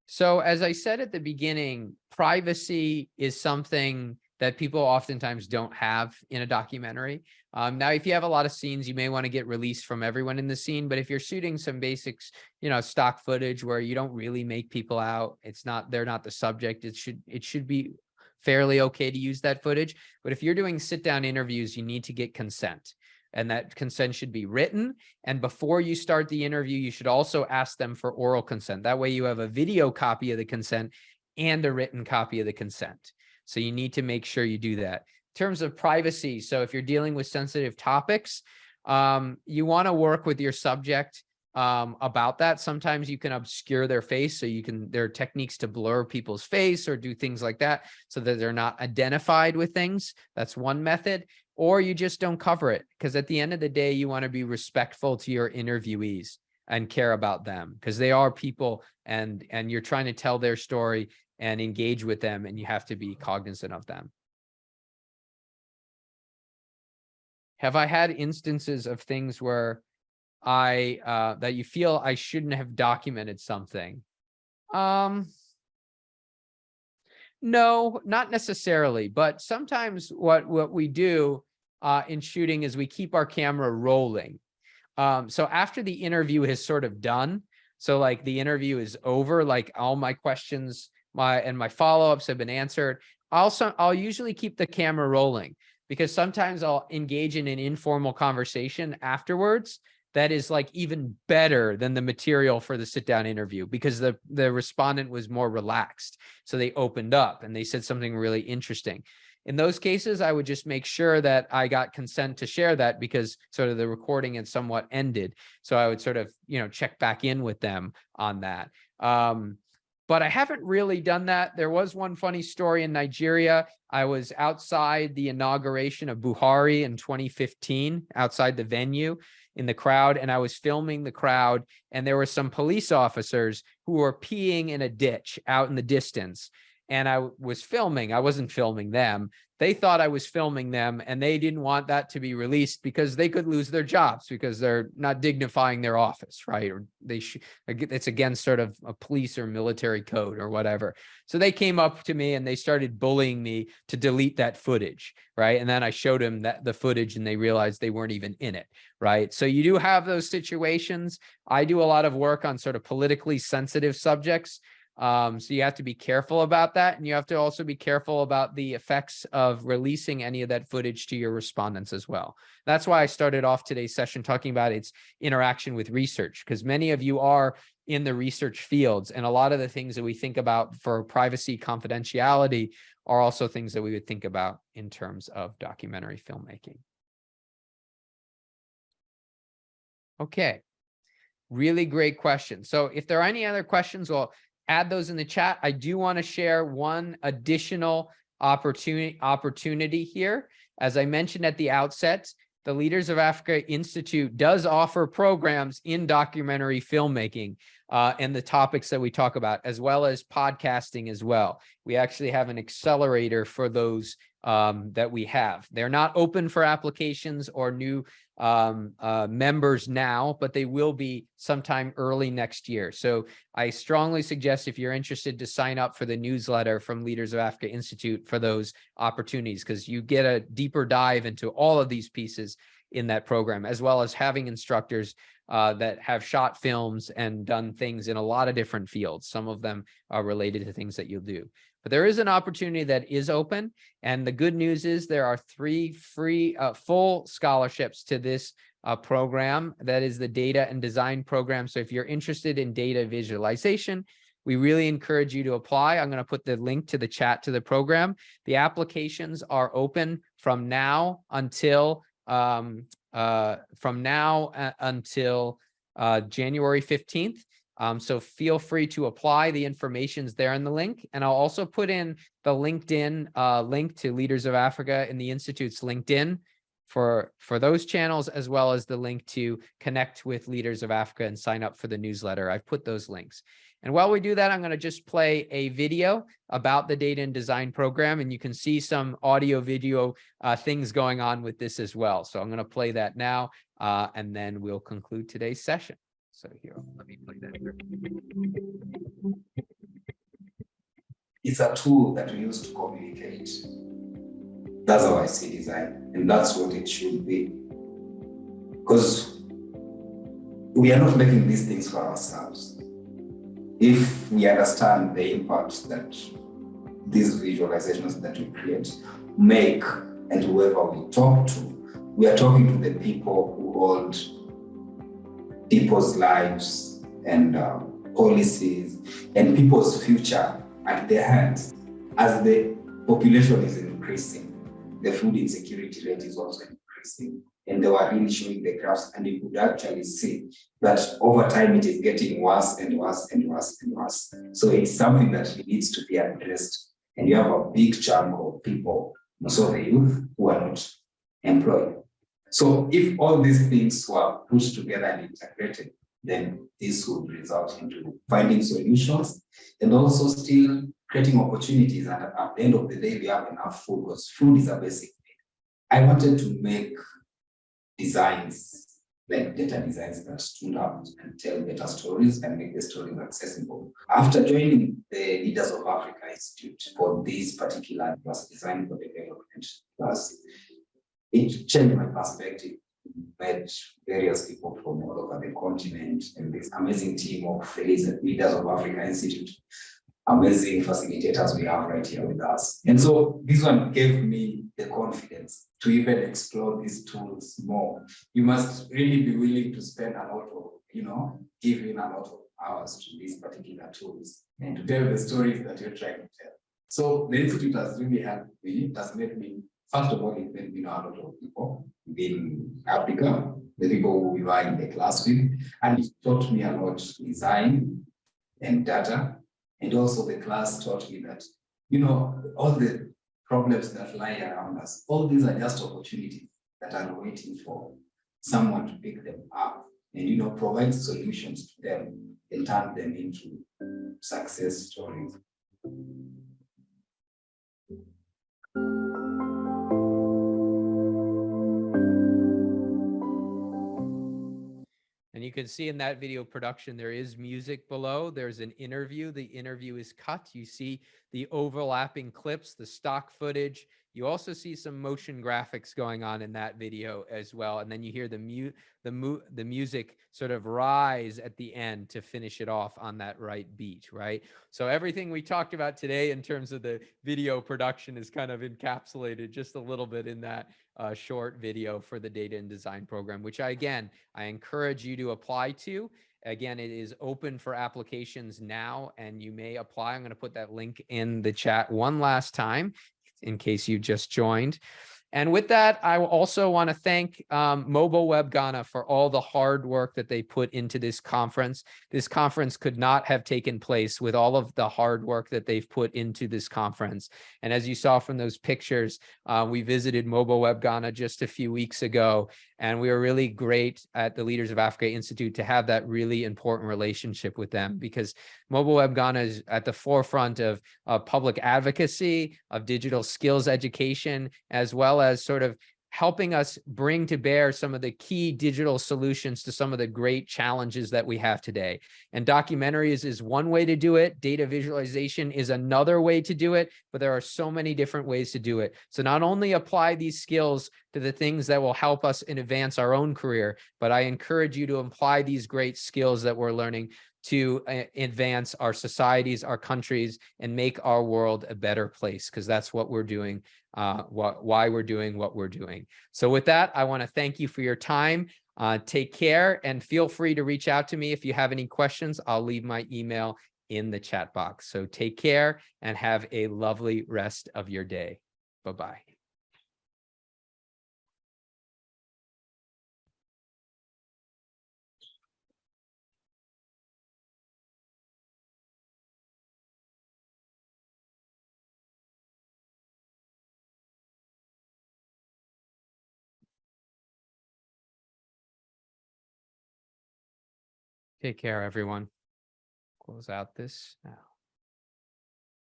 So as I said at the beginning, privacy is something that people oftentimes don't have in a documentary. Now, if you have a lot of scenes, you may want to get release from everyone in the scene. But if you're shooting some basics, stock footage where you don't really make people out, they're not the subject. It should be fairly okay to use that footage. But if you're doing sit-down interviews, you need to get consent. And that consent should be written. And before you start the interview, you should also ask them for oral consent. That way you have a video copy of the consent and a written copy of the consent. So you need to make sure you do that. In terms of privacy, so if you're dealing with sensitive topics, you want to work with your subject about that. Sometimes you can obscure their face, so there are techniques to blur people's face or do things like that so that they're not identified with things. That's one method. Or you just don't cover it, because at the end of the day, you want to be respectful to your interviewees and care about them, because they are people, and you're trying to tell their story and engage with them, and you have to be cognizant of them. Have I had instances of things where that you feel I shouldn't have documented something? No, not necessarily, but sometimes what we do in shooting is we keep our camera rolling. So after the interview is sort of done, so like the interview is over, like all my questions, my follow-ups have been answered, I'll usually keep the camera rolling, because sometimes I'll engage in an informal conversation afterwards that is like even better than the material for the sit-down interview, because the respondent was more relaxed. So they opened up and they said something really interesting. In those cases, I would just make sure that I got consent to share that, because sort of the recording had somewhat ended. So I would sort of, check back in with them on that. But I haven't really done that. There was one funny story in Nigeria. I was outside the inauguration of Buhari in 2015, outside the venue in the crowd, and I was filming the crowd, and there were some police officers who were peeing in a ditch out in the distance. And I was filming. I wasn't filming them. They thought I was filming them, and they didn't want that to be released because they could lose their jobs, because they're not dignifying their office, right? Or it's against sort of a police or military code or whatever. So they came up to me and they started bullying me to delete that footage, right? And then I showed them the footage, and they realized they weren't even in it, right? So you do have those situations. I do a lot of work on sort of politically sensitive subjects. So you have to be careful about that. And you have to also be careful about the effects of releasing any of that footage to your respondents as well. That's why I started off today's session talking about its interaction with research, because many of you are in the research fields, and a lot of the things that we think about for privacy, confidentiality are also things that we would think about in terms of documentary filmmaking. Okay. Really great question. So if there are any other questions, well, add those in the chat. I do want to share one additional opportunity here. As I mentioned at the outset, the Leaders of Africa Institute does offer programs in documentary filmmaking and the topics that we talk about, as well as podcasting as well. We actually have an accelerator for those that we have. They're not open for applications or new members now, but they will be sometime early next year. So I strongly suggest, if you're interested, to sign up for the newsletter from Leaders of Africa Institute for those opportunities, because you get a deeper dive into all of these pieces in that program, as well as having instructors that have shot films and done things in a lot of different fields. Some of them are related to things that you'll do. But there is an opportunity that is open. And the good news is there are 3 free full scholarships to this program. That is the data and design program. So if you're interested in data visualization, we really encourage you to apply. I'm going to put the link to the chat to the program. The applications are open from now until January 15th. So feel free to apply. The information's there in the link. And I'll also put in the LinkedIn link to Leaders of Africa in the Institute's LinkedIn for those channels, as well as the link to connect with Leaders of Africa and sign up for the newsletter. I've put those links. And while we do that, I'm going to just play a video about the data and design program, and you can see some audio video things going on with this as well. So I'm going to play that now, and then we'll conclude today's session. So here, let me play that here. It's a tool that we use to communicate. That's how I see design, and that's what it should be. Because we are not making these things for ourselves. If we understand the impact that these visualizations that we create make, and whoever we talk to, we are talking to the people who hold people's lives and policies and people's future at their hands. As the population is increasing, the food insecurity rate is also increasing. And they were really showing the graphs, and you could actually see that over time it is getting worse and worse and worse and worse. So it's something that needs to be addressed. And you have a big chunk of people, also the youth, who are not employed. So if all these things were put together and integrated, then this would result into finding solutions and also still creating opportunities. And at the end of the day, we have enough food, because food is a basic need. I wanted to make designs, like data designs, that stood out and tell better stories and make the stories accessible. After joining the Leaders of Africa Institute for this particular design for development class, it changed my perspective. Met various people from all over the continent, and this amazing team of Leaders of Africa Institute, amazing facilitators we have right here with us. And so this one gave me the confidence to even explore these tools more. You must really be willing to spend a lot of, give in a lot of hours to these particular tools and to tell the stories that you're trying to tell. So the Institute has really helped me. It has made me, first of all, it made me know a lot of people in Africa, the people who we were in the class with, and it taught me a lot design and data. And also the class taught me that, all the problems that lie around us, all these are just opportunities that are waiting for someone to pick them up and, provide solutions to them and turn them into success stories. And you can see in that video production, there is music below. There's an interview. The interview is cut. You see the overlapping clips, the stock footage. You also see some motion graphics going on in that video as well. And then you hear the music sort of rise at the end to finish it off on that right beat, right? So everything we talked about today in terms of the video production is kind of encapsulated just a little bit in that short video for the data and design program, which I encourage you to apply to. Again, it is open for applications now, and you may apply. I'm going to put that link in the chat one last time in case you just joined. And with that, I also want to thank Mobile Web Ghana for all the hard work that they put into this conference. This conference could not have taken place with all of the hard work that they've put into this conference. And as you saw from those pictures, we visited Mobile Web Ghana just a few weeks ago, and we were really great at the Leaders of Africa Institute to have that really important relationship with them, because Mobile Web Ghana is at the forefront of public advocacy, of digital skills education, as well as sort of helping us bring to bear some of the key digital solutions to some of the great challenges that we have today. And documentaries is one way to do it. Data visualization is another way to do it, but there are so many different ways to do it. So not only apply these skills to the things that will help us in advance our own career, but I encourage you to apply these great skills that we're learning to advance our societies, our countries, and make our world a better place, because that's what we're doing, why we're doing what we're doing. So with that, I want to thank you for your time. Take care, and feel free to reach out to me if you have any questions. I'll leave my email in the chat box. So take care and have a lovely rest of your day. Bye-bye. Take care, everyone. Close out this now.